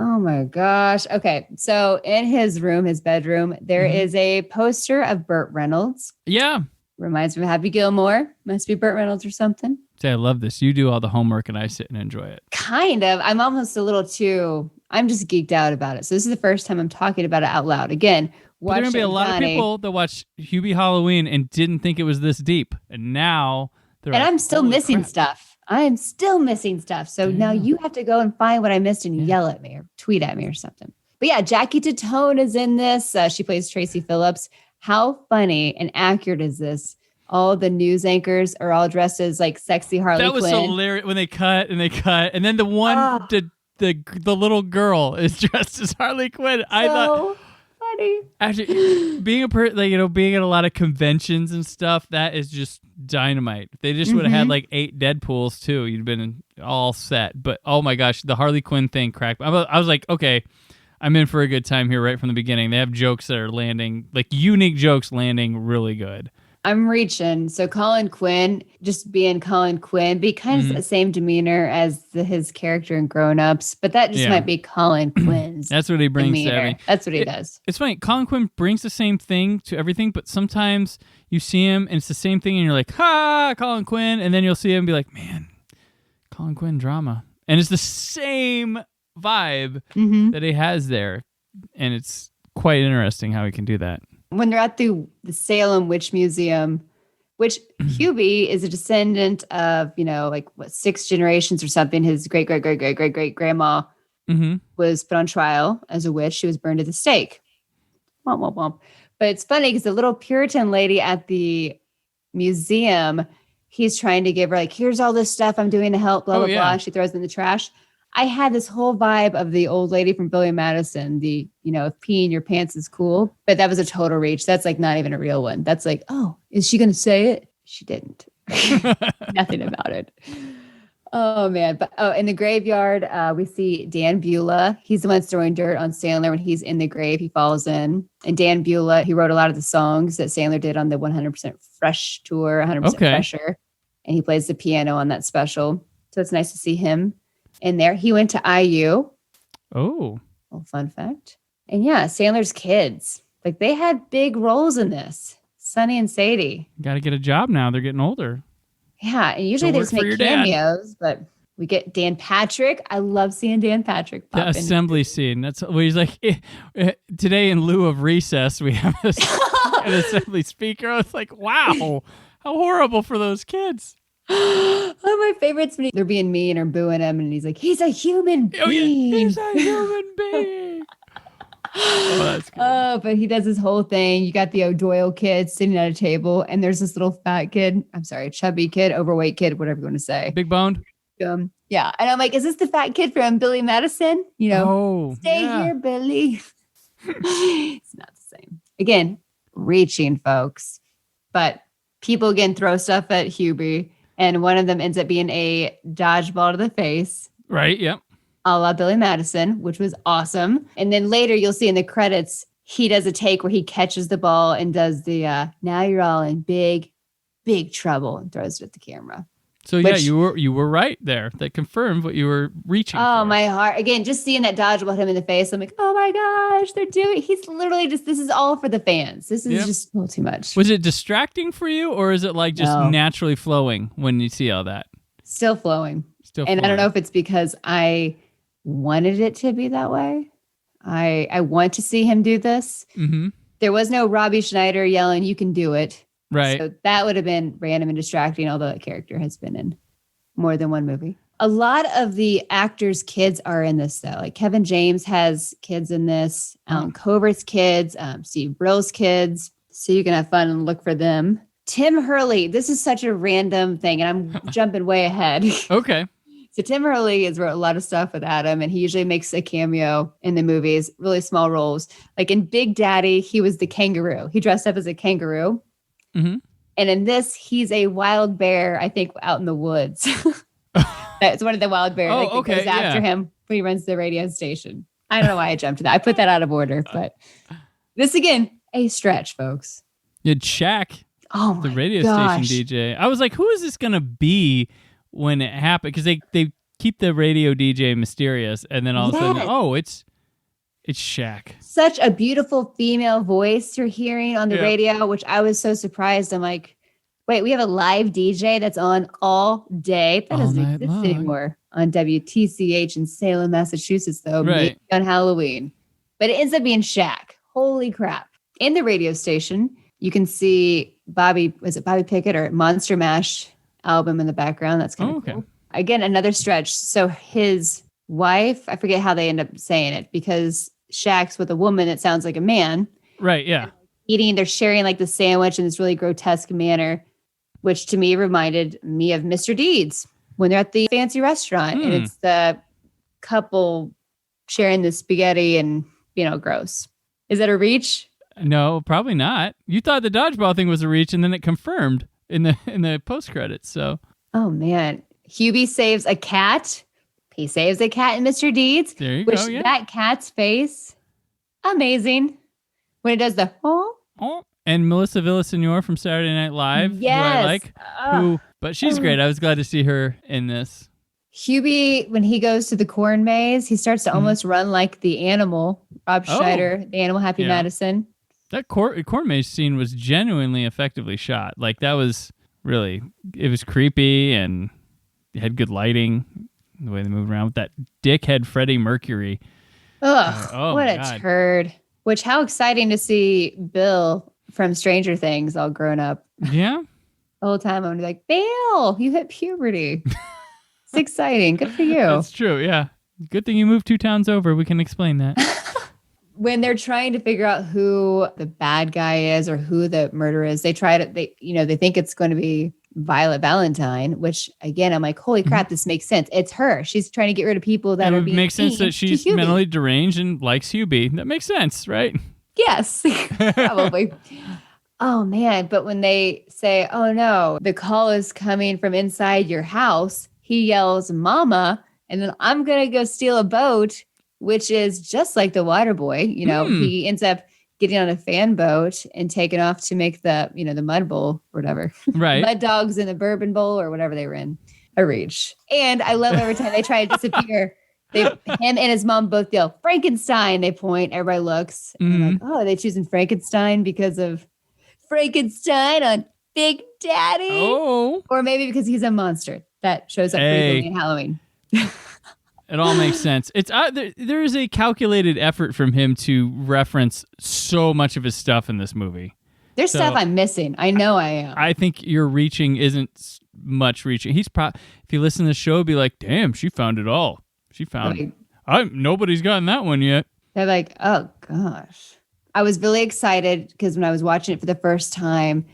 Oh my gosh. Okay. So in his room, his bedroom, there is a poster of Burt Reynolds. Yeah. Reminds me of Happy Gilmore. Must be Burt Reynolds or something. See, I love this. You do all the homework and I sit and enjoy it. Kind of. I'm almost a little too, I'm just geeked out about it. So this is the first time I'm talking about it out loud. Again, there are going to be a lot of people that watch HUBIE Halloween and didn't think it was this deep. And now they're like, I'm still missing stuff. I'm still missing stuff. So now you have to go and find what I missed and yell at me or tweet at me or something. But yeah, Jackie Tatone is in this. She plays Tracy Phillips. How funny and accurate is this? All the news anchors are all dressed as like sexy Harley Quinn. That was hilarious when they cut. And then the one, the little girl is dressed as Harley Quinn. I thought funny. Actually, being at a lot of conventions and stuff, that is just dynamite. If they just would have had like 8 Deadpools too, you'd been all set. But oh my gosh, the Harley Quinn thing cracked. I was like, okay, I'm in for a good time here right from the beginning. They have jokes that are landing, like unique jokes landing really good. I'm reaching. So Colin Quinn, just being Colin Quinn, be kind of the same demeanor as his character in Grown Ups, but that just might be Colin Quinn's. That's what he brings demeanor. to everything. That's what he does. It's funny. Colin Quinn brings the same thing to everything, but sometimes you see him and it's the same thing and you're like, ha, Colin Quinn. And then you'll see him and be like, man, Colin Quinn drama. And it's the same vibe that he has there. And it's quite interesting how he can do that. When they're at the Salem Witch Museum, which HUBIE is a descendant of, 6 generations or something. His great-great-great-great-great-great-grandma was put on trial as a witch. She was burned at the stake. Womp, womp, womp. But it's funny because the little Puritan lady at the museum, he's trying to give her like, here's all this stuff I'm doing to help, blah, blah, blah. She throws it in the trash. I had this whole vibe of the old lady from Billy Madison, if peeing your pants is cool, but that was a total reach. That's like not even a real one. That's like, oh, is she going to say it? She didn't. Nothing about it. Oh man. But in the graveyard, we see Dan Beulah. He's the one throwing dirt on Sandler when he's in the grave. He falls in. And Dan Beulah, he wrote a lot of the songs that Sandler did on the 100% Fresh tour, 100% Fresher. And he plays the piano on that special. So it's nice to see him in there. He went to IU. Oh. Well, fun fact. And yeah, Sandler's kids. Like they had big roles in this. Sonny and Sadie. Got to get a job now. They're getting older. Yeah. And usually they just make cameos, but we get Dan Patrick. I love seeing Dan Patrick pop in. The assembly scene. That's where he's like, today in lieu of recess, we have an assembly speaker. I was like, wow, how horrible for those kids. One of my favorites when they're being mean or booing him, and he's like, "He's a human being. Oh, yeah. He's a human being." Oh, that's good. Oh, but he does his whole thing. You got the O'Doyle kid sitting at a table, and there's this little fat kid. I'm sorry, chubby kid, overweight kid, whatever you want to say. Big boned. Yeah, and I'm like, is this the fat kid from Billy Madison? Stay here, Billy. It's not the same. Again, reaching, folks, but people again throw stuff at HUBIE. And one of them ends up being a dodgeball to the face. Right, yep. A la Billy Madison, which was awesome. And then later you'll see in the credits, he does a take where he catches the ball and does the, now you're all in big, big trouble and throws it at the camera. So you were right there. That confirmed what you were reaching for. My heart. Again, just seeing that dodgeball hit him in the face, I'm like, oh my gosh, he's literally this is all for the fans. This is just a little too much. Was it distracting for you, or is it like just naturally flowing when you see all that? Still flowing. And I don't know if it's because I wanted it to be that way. I want to see him do this. There was no Robbie Schneider yelling, "You can do it." Right. So that would have been random and distracting, although that character has been in more than one movie. A lot of the actors' kids are in this, though. Like Kevin James has kids in this, Alan Covert's kids, Steve Brill's kids. So you can have fun and look for them. Tim Hurley. This is such a random thing, and I'm jumping way ahead. Okay. So Tim Hurley has wrote a lot of stuff with Adam, and he usually makes a cameo in the movies, really small roles. Like in Big Daddy, he was the kangaroo. He dressed up as a kangaroo. Mm-hmm. And in this, he's a wild bear, I think, out in the woods. That's one of the wild bears that goes after him when he runs the radio station. I don't know why I jumped to that. I put that out of order, but this, again, a stretch, folks. It's Shaq, the radio gosh. station DJ. I was like, who is this going to be when it happened? Because they keep the radio DJ mysterious, and then all of a sudden, it's Shaq. Such a beautiful female voice you're hearing on the radio, which I was so surprised. I'm like, wait, we have a live DJ that's on all day. That doesn't exist anymore on WTCH in Salem, Massachusetts, though. Right. On Halloween. But it ends up being Shaq. Holy crap. In the radio station, you can see Bobby Pickett or Monster Mash album in the background. That's kind of cool. Again, another stretch. So his wife, I forget how they end up saying it, because Shaq's with a woman that sounds like a man. Right, yeah. They're sharing like the sandwich in this really grotesque manner, which to me reminded me of Mr. Deeds when they're at the fancy restaurant and it's the couple sharing the spaghetti and, gross. Is that a reach? No, probably not. You thought the dodgeball thing was a reach, and then it confirmed in the post credits. So, oh man, Hubie saves a cat. He saves a cat in Mr. Deeds. There you go. Yeah. That cat's face, amazing. When it does the and Melissa Villaseñor from Saturday Night Live, yes, who I like, but she's great. I was glad to see her in this. Hubie, when he goes to the corn maze, he starts to almost run like the animal, Rob Schneider, the animal Happy Madison. That corn maze scene was genuinely effectively shot. Like that was really, it was creepy and it had good lighting. The way they moved around with that dickhead Freddie Mercury. Ugh, what a turd. Which, how exciting to see Bill from Stranger Things all grown up. Yeah. The whole time I'm like, Bill, you hit puberty. It's exciting. Good for you. That's true, yeah. Good thing you moved 2 towns over. We can explain that. When they're trying to figure out who the bad guy is or who the murderer is, they think it's going to be Violet Valentine, which again, I'm like, holy crap, this makes sense. It's her. She's trying to get rid of people that are being makes sense that she's mentally deranged and likes Hubie. That makes sense, right? Yes, probably. Oh man. But when they say, oh no, the call is coming from inside your house, he yells, Mama, and then I'm going to go steal a boat, which is just like the water boy. He ends up getting on a fan boat and taking off to make the mud bowl or whatever. Right. Mud dogs in the bourbon bowl or whatever they were in. A reach. And I love every time they try to disappear, him and his mom both yell, Frankenstein. They point, everybody looks. And I'm like, oh, are they choosing Frankenstein because of Frankenstein on Big Daddy? Oh. Or maybe because he's a monster that shows up frequently in Halloween. It all makes sense. It's there is a calculated effort from him to reference so much of his stuff in this movie. There's stuff I'm missing. I know I am. I think your reaching isn't much reaching. He's if you listen to the show, be like, damn, she found it all. She found nobody's gotten that one yet. They're like, oh gosh. I was really excited because when I was watching it for the first time,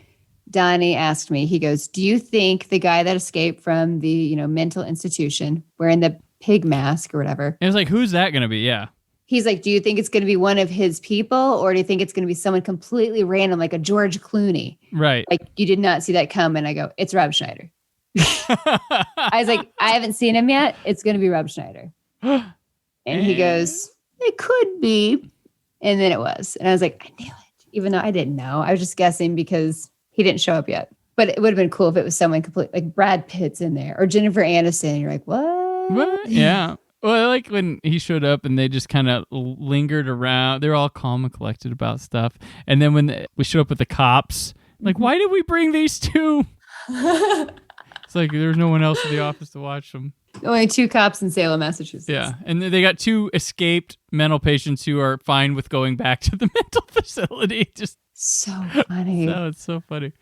Donnie asked me, he goes, do you think the guy that escaped from the mental institution wearing the pig mask or whatever. And it's like, who's that going to be? Yeah. He's like, do you think it's going to be one of his people or do you think it's going to be someone completely random, like a George Clooney? Right. Like you did not see that coming. I go, it's Rob Schneider. I was like, I haven't seen him yet. It's going to be Rob Schneider. And he goes, it could be. And then it was. And I was like, I knew it. Even though I didn't know. I was just guessing because he didn't show up yet. But it would have been cool if it was someone complete, like Brad Pitt's in there or Jennifer Aniston. You're like, what? What? Yeah. Well, I like when he showed up and they just kind of lingered around. They're all calm and collected about stuff. And then when we showed up with the cops, like, why did we bring these two? It's like there's no one else in the office to watch them. Only 2 cops in Salem, Massachusetts. Yeah, and they got 2 escaped mental patients who are fine with going back to the mental facility. Just So funny. it's so funny.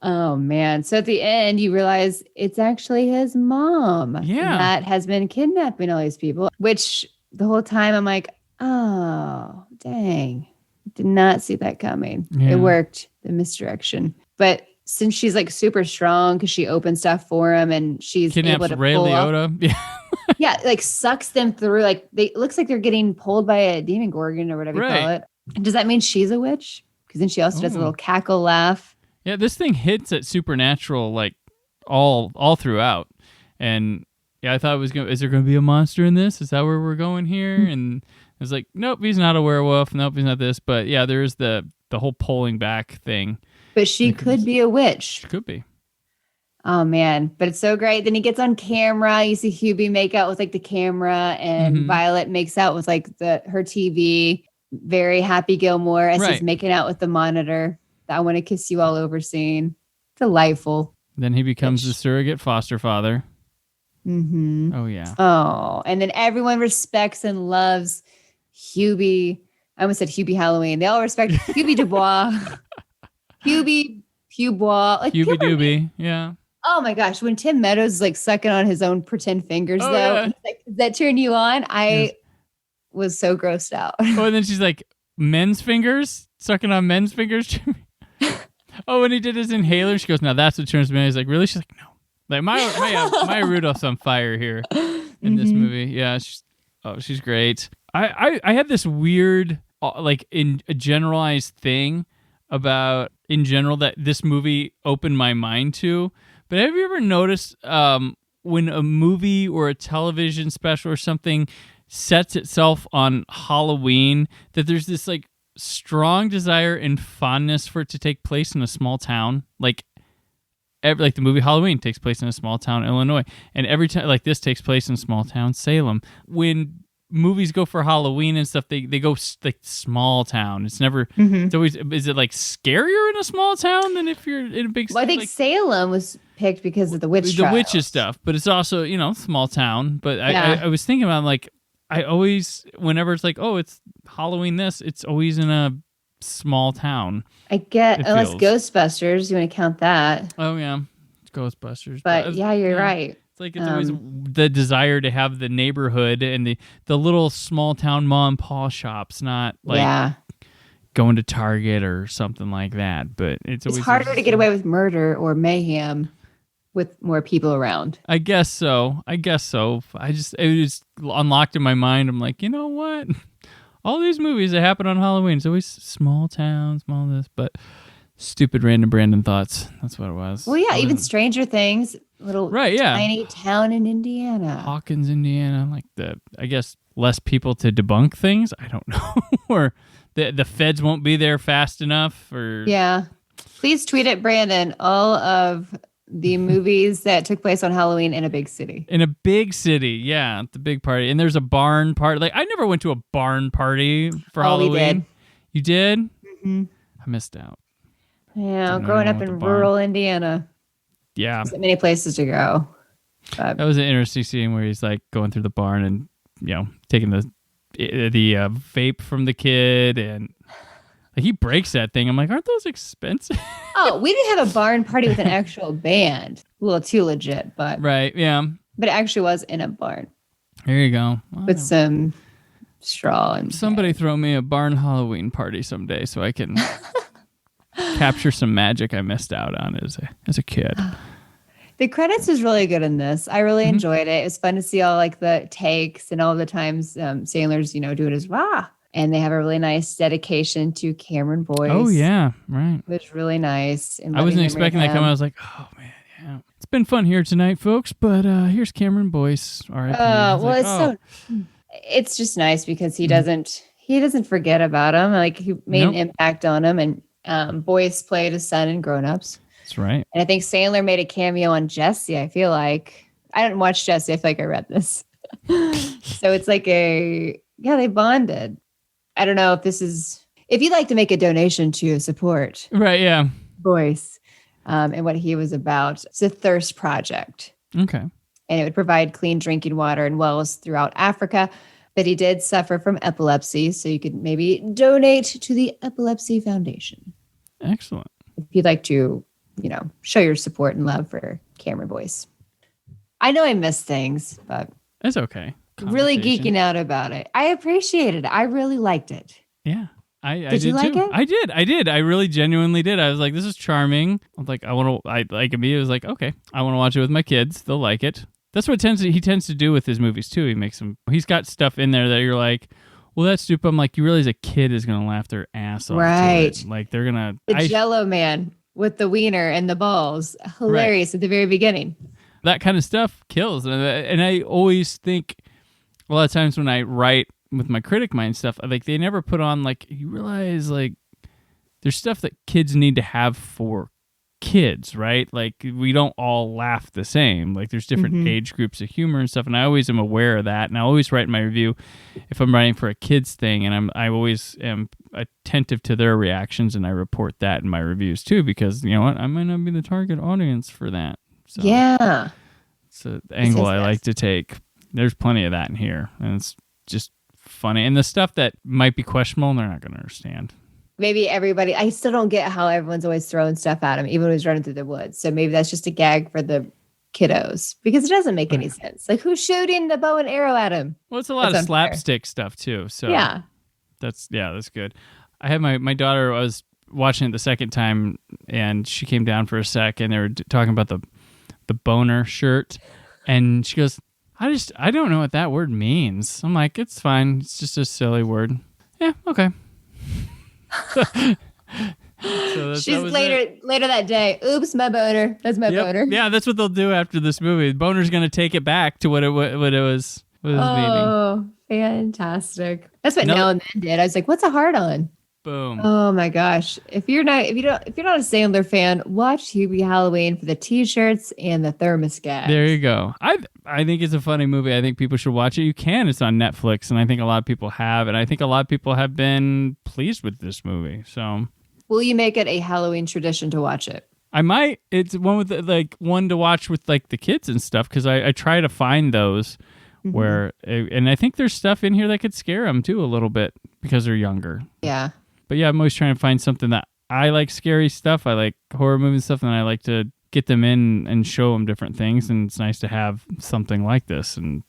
Oh, man. So at the end, you realize it's actually his mom that has been kidnapping all these people, which the whole time I'm like, oh, dang. Did not see that coming. Yeah. It worked, the misdirection. But since she's like super strong because she opens stuff for him and she's Kidnaps able to Ray pull Liotta. Yeah. yeah, like sucks them through. Like it looks like they're getting pulled by a demon gorgon or whatever you call it. Does that mean she's a witch? Because then she also does a little cackle laugh. Yeah, this thing hits at supernatural like all throughout. And yeah, I thought is there going to be a monster in this? Is that where we're going here? And I was like, nope, he's not a werewolf. Nope, he's not this. But yeah, there's the whole pulling back thing. But she could be a witch. She could be. Oh, man. But it's so great. Then he gets on camera. You see Hubie make out with like the camera and Violet makes out with like her TV. Very Happy Gilmore as he's making out with the monitor. I want to kiss you all over scene. Delightful. Then he becomes the surrogate foster father. Mm-hmm. Oh, yeah. Oh, and then everyone respects and loves Hubie. I almost said Hubie Halloween. They all respect Hubie Dubois. Hubie like Hubie Doobie. Yeah. Oh my gosh, when Tim Meadows is like sucking on his own pretend fingers, yeah. he's like, does that turn you on? I was so grossed out. Oh, and then she's like, men's fingers? Sucking on men's fingers? Oh, when he did his inhaler, she goes, now that's what turns me on. He's like, really? She's like, no. Like, Maya Rudolph's on fire here in this movie. Yeah, she's great. I had this weird, like, in a generalized thing about, in general, that this movie opened my mind to. But have you ever noticed when a movie or a television special or something sets itself on Halloween, that there's this, like, strong desire and fondness for it to take place in a small town? Like the movie Halloween takes place in a small town, Illinois. And every time, like this takes place in small town, Salem. When movies go for Halloween and stuff, they go like small town. It's never, it's always, is it like scarier in a small town than if you're in a big city? Well, I think like, Salem was picked because of the witch trials. The witches stuff, but it's also, small town. But I was thinking about, like, I always, whenever it's like, oh, it's Halloween it's always in a small town. I get, unless Ghostbusters, you want to count that. Oh, yeah. Ghostbusters. But yeah, you're right. It's like it's always the desire to have the neighborhood and the little small town mom and pop shops, not like going to Target or something like that. But it's always harder to get away with murder or mayhem with more people around. I guess so. It just unlocked in my mind. I'm like, you know what? All these movies that happen on Halloween, it's always small town, small this, but stupid random Brandon thoughts. That's what it was. Well, yeah, even Stranger Things, little tiny town in Indiana. Hawkins, Indiana, like I guess less people to debunk things. I don't know. Or the feds won't be there fast enough. Or please tweet at Brandon all of the movies that took place on Halloween in a big city. In a big city, yeah, the big party. And there's a barn party. Like, I never went to a barn party for Halloween. We did. You did? Mm-hmm. I missed out. Yeah, growing up in rural Indiana. Yeah. There's many places to go. But that was an interesting scene where he's like going through the barn and, taking the vape from the kid, and like he breaks that thing. I'm like, aren't those expensive? Oh, we didn't have a barn party with an actual band. A little too legit, but right, yeah. But it actually was in a barn. There you go. With some straw and somebody throw me a barn Halloween party someday so I can capture some magic I missed out on as a kid. The credits is really good in this. I really enjoyed it. It was fun to see all like the takes and all the times Sandler's, doing his rah. And they have a really nice dedication to Cameron Boyce. Oh, yeah. Right. It was really nice. I wasn't expecting that coming. I was like, oh, man, yeah. It's been fun here tonight, folks. But here's Cameron Boyce. R.I.P. It's just nice because he doesn't forget about him. Like, he made an impact on him. And Boyce played his son in Grown Ups. That's right. And I think Sandler made a cameo on Jesse. I feel like I didn't watch Jesse. I feel like I read this. So it's like they bonded. I don't know if you'd like to make a donation to support. Right. Yeah. Boyce and what he was about. It's a thirst project. Okay. and it would provide clean drinking water and wells throughout Africa. But he did suffer from epilepsy, so you could maybe donate to the Epilepsy Foundation. Excellent. If you'd like to, show your support and love for Cameron Boyce. I know I missed things, but it's okay. Really geeking out about it. I appreciate it. I really liked it. Yeah. I did you like too. it? I did. I really genuinely did. I was like, this is charming. I'm like, I was like, okay, I want to watch it with my kids. They'll like it. That's what he tends to do with his movies too. He's got stuff in there that you're like, well, that's stupid. I'm like, you realize a kid is going to laugh their ass off. Right. To it. Like they're going to. The Jell-O man with the wiener and the balls. Hilarious at the very beginning. That kind of stuff kills. And I always think a lot of times when I write with my critic mind stuff, like they never put on like, you realize like there's stuff that kids need to have for kids, right? Like we don't all laugh the same. Like there's different age groups of humor and stuff. And I always am aware of that. And I always write in my review if I'm writing for a kids thing, and I always am attentive to their reactions, and I report that in my reviews too, because you know what? I might not be the target audience for that. So yeah. It's an angle I like to take. There's plenty of that in here. And it's just funny. And the stuff that might be questionable, they're not going to understand. Maybe everybody, I still don't get how everyone's always throwing stuff at him, even when he's running through the woods. So maybe that's just a gag for the kiddos, because it doesn't make any sense. Like, who's shooting the bow and arrow at him? Well, it's a lot of slapstick stuff too. So yeah, that's good. I had my daughter, I was watching it the second time, and she came down for a sec, and they were talking about the boner shirt, and she goes, I don't know what that word means. I'm like, it's fine. It's just a silly word. Yeah, okay. She's later that day. Oops, my boner. That's my boner. Yeah, that's what they'll do after this movie. Boner's going to take it back to what it was meaning. Oh, fantastic! That's what Now and Then did. I was like, what's a hard on? Boom. Oh my gosh! If you're not a Sandler fan, watch Hubie Halloween for the T-shirts and the thermos gags. There you go. I think it's a funny movie. I think people should watch it. You can. It's on Netflix, and I think a lot of people have, and I think a lot of people have been pleased with this movie. So, will you make it a Halloween tradition to watch it? I might. It's one with one to watch with like the kids and stuff, because I try to find those where, and I think there's stuff in here that could scare them too a little bit because they're younger. Yeah. But yeah, I'm always trying to find something that I like scary stuff. I like horror movie stuff, and I like to get them in and show them different things. And it's nice to have something like this, and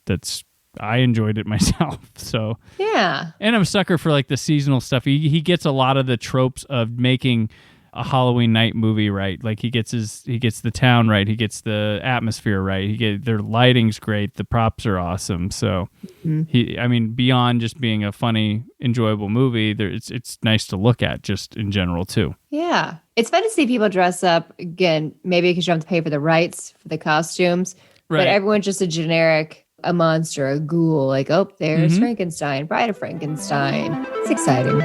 I enjoyed it myself. So yeah, and I'm a sucker for like the seasonal stuff. He gets a lot of the tropes of making a Halloween night movie right. Like he gets the town right. He gets the atmosphere right. Their lighting's great. The props are awesome. So beyond just being a funny, enjoyable movie, it's nice to look at just in general too. Yeah. It's fun to see people dress up again, maybe because you don't have to pay for the rights for the costumes, but everyone's just a monster, a ghoul, like, oh, there's Frankenstein, Bride of Frankenstein. It's exciting.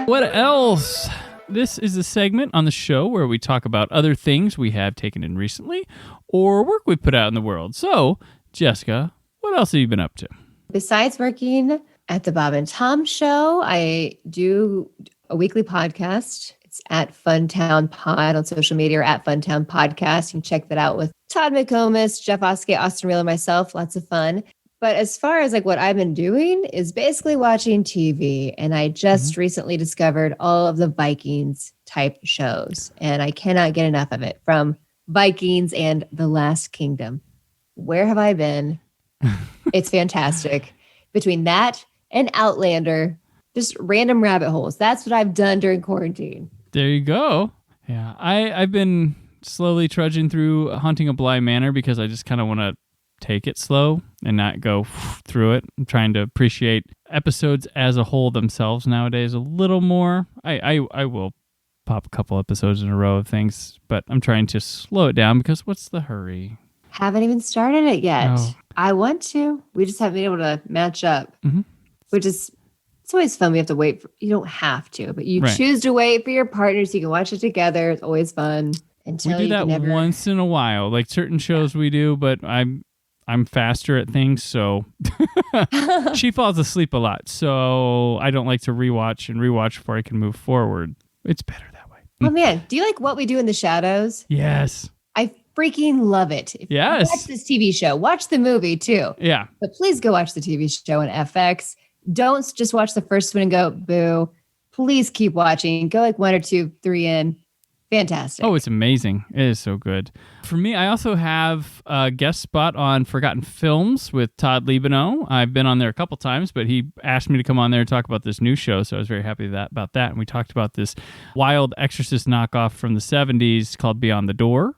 What else? This is a segment on the show where we talk about other things we have taken in recently or work we've put out in the world. So, Jessica, what else have you been up to? Besides working at the Bob and Tom Show, I do a weekly podcast. It's at FUNTOWN Pod on social media, or at FUNTOWN Podcast. You can check that out with Todd McComas, Jeff Oskey, Austin Real, and myself. Lots of fun. But as far as like what I've been doing is basically watching TV. And I just recently discovered all of the Vikings type shows. And I cannot get enough of it, from Vikings and The Last Kingdom. Where have I been? It's fantastic. Between that and Outlander, just random rabbit holes. That's what I've done during quarantine. There you go. Yeah, I've been slowly trudging through Hunting a Bly Manor because I just kind of want to take it slow and not go through it. I'm trying to appreciate episodes as a whole themselves nowadays a little more. I will pop a couple episodes in a row of things, but I'm trying to slow it down because what's the hurry? Haven't even started it yet. No. I want to. We just haven't been able to match up, which is, it's always fun. We have to wait. You don't have to, but you choose to wait for your partner so you can watch it together. It's always fun. We do that once in a while, like certain shows we do, but I'm faster at things, so she falls asleep a lot. So I don't like to rewatch before I can move forward. It's better that way. Oh man, do you like What We Do in the Shadows? Yes. I freaking love it. If Yes. you watch this TV show. Watch the movie too. Yeah. But please go watch the TV show on FX. Don't just watch the first one and go, boo. Please keep watching. Go like 1 or 2, 3 in. Fantastic. Oh, it's amazing. It is so good. For me, I also have a guest spot on Forgotten Films with Todd Libano. I've been on there a couple times, but he asked me to come on there and talk about this new show, so I was very happy about that. And we talked about this wild Exorcist knockoff from the 70s called Beyond the Door,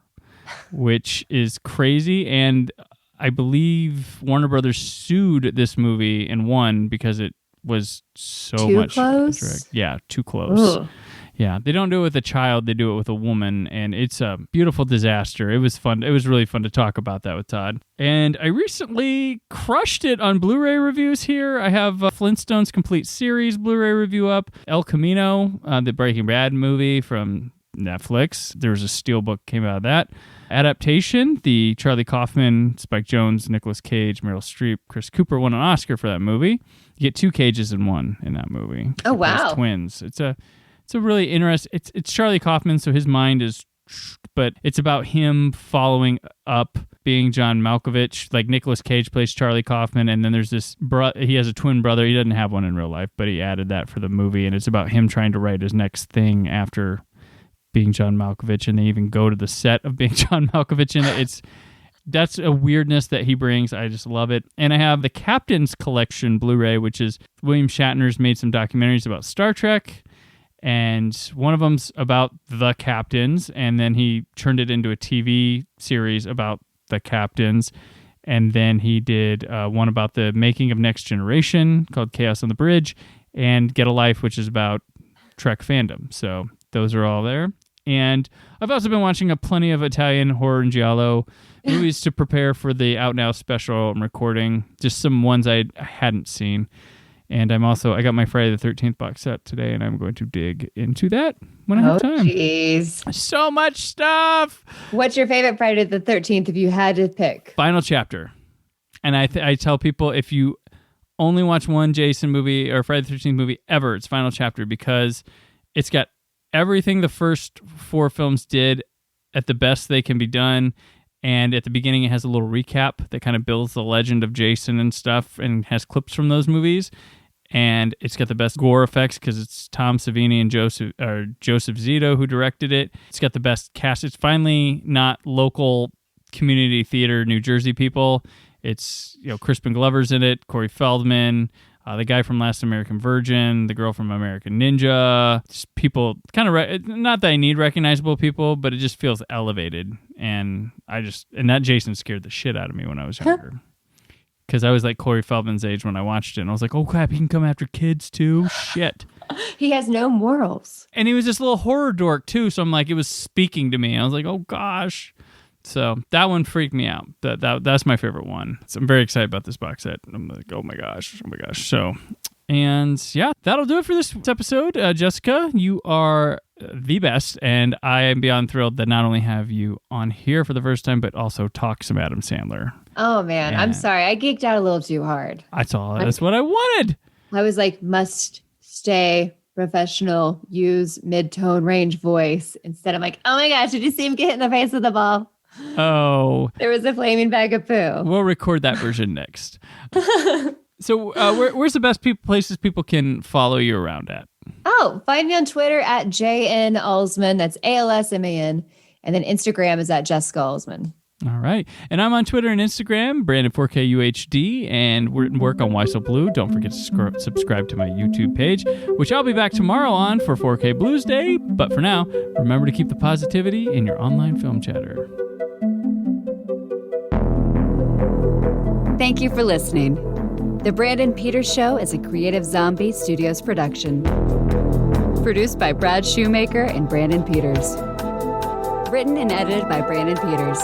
which is crazy. And I believe Warner Brothers sued this movie and won because it was so too much. close? Yeah, too close. Ugh. Yeah, they don't do it with a child, they do it with a woman, and it's a beautiful disaster. It was fun. It was really fun to talk about that with Todd. And I recently crushed it on Blu-ray reviews here. I have Flintstones Complete Series Blu-ray review up, El Camino, the Breaking Bad movie from Netflix. There was a steelbook came out of that. Adaptation, the Charlie Kaufman, Spike Jonze, Nicolas Cage, Meryl Streep, Chris Cooper won an Oscar for that movie. You get 2 Cages in one in that movie. Oh, wow. Those twins. It's a really interesting. It's Charlie Kaufman, so his mind is, but it's about him following up being John Malkovich. Like Nicolas Cage plays Charlie Kaufman, and then there's this he has a twin brother. He doesn't have one in real life, but he added that for the movie, and it's about him trying to write his next thing after being John Malkovich, and they even go to the set of being John Malkovich in it. That's a weirdness that he brings. I just love it. And I have the Captain's Collection Blu-ray, which is William Shatner's made some documentaries about Star Trek. And one of them's about the captains, and then he turned it into a TV series about the captains. And then he did one about the making of Next Generation called Chaos on the Bridge, and Get a Life, which is about Trek fandom. So those are all there. And I've also been watching plenty of Italian horror and giallo movies to prepare for the Out Now special I'm recording. Just some ones I hadn't seen. And I got my Friday the 13th box set today, and I'm going to dig into that when I have time. Jeez. So much stuff. What's your favorite Friday the 13th if you had to pick? Final Chapter. And I tell people, if you only watch one Jason movie or Friday the 13th movie ever, it's Final Chapter, because it's got everything the first 4 films did at the best they can be done. And at the beginning, it has a little recap that kind of builds the legend of Jason and stuff, and has clips from those movies. And it's got the best gore effects because it's Tom Savini and Joseph Zito who directed it. It's got the best cast. It's finally not local community theater New Jersey people. It's Crispin Glover's in it, Corey Feldman, the guy from Last American Virgin, the girl from American Ninja. Just people kind of not that I need recognizable people, but it just feels elevated. And that Jason scared the shit out of me when I was younger. Because I was like Corey Feldman's age when I watched it. And I was like, oh crap, he can come after kids too? Shit. He has no morals. And he was this little horror dork too. So I'm like, it was speaking to me. I was like, oh gosh. So that one freaked me out. That's my favorite one. So I'm very excited about this box set. I'm like, oh my gosh. So, and yeah, that'll do it for this episode. Jessica, you are the best, and I am beyond thrilled that not only have you on here for the first time, but also talk some Adam Sandler. Oh man, I'm sorry. I geeked out a little too hard. That's what I wanted. I was like, must stay professional, use mid-tone range voice. Instead, I'm like, oh my gosh, did you see him get hit in the face with the ball? Oh. There was a flaming bag of poo. We'll record that version next. So where's the best places people can follow you around at? Oh, find me on Twitter at JN Alsman. That's ALSMAN. And then Instagram is at Jessica Alsman. All right. And I'm on Twitter and Instagram, Brandon4KUHD, and we're at work on Why So Blue. Don't forget to subscribe to my YouTube page, which I'll be back tomorrow on for 4K Blues Day. But for now, remember to keep the positivity in your online film chatter. Thank you for listening. The Brandon Peters Show is a Creative Zombie Studios production. Produced by Brad Shoemaker and Brandon Peters. Written and edited by Brandon Peters.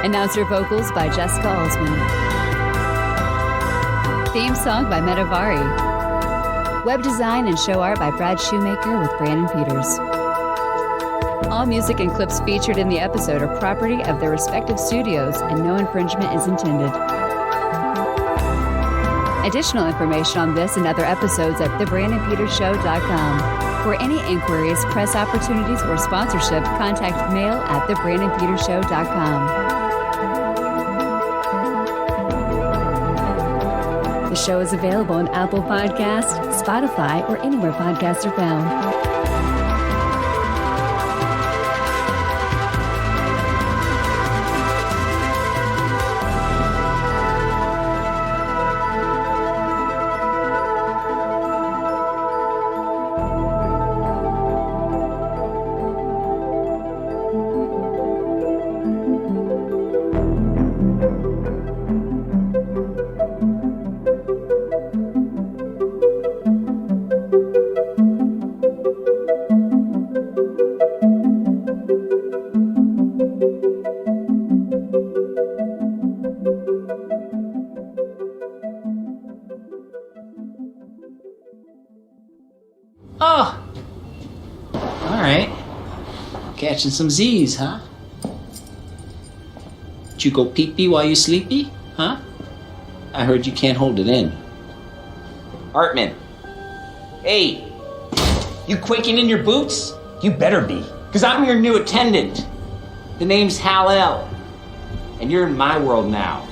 Announcer vocals by Jessica Alsman. Theme song by Metavari. Web design and show art by Brad Shoemaker with Brandon Peters. All music and clips featured in the episode are property of their respective studios, and no infringement is intended. Additional information on this and other episodes at thebrandonpetershow.com. For any inquiries, press opportunities, or sponsorship, contact mail@thebrandonpetershow.com. The show is available on Apple Podcasts, Spotify, or anywhere podcasts are found. Oh! Alright. Catching some Z's, huh? Did you go pee-pee while you sleepy, huh? I heard you can't hold it in. Hartman. Hey! You quaking in your boots? You better be, because I'm your new attendant. The name's Hal-El, and you're in my world now.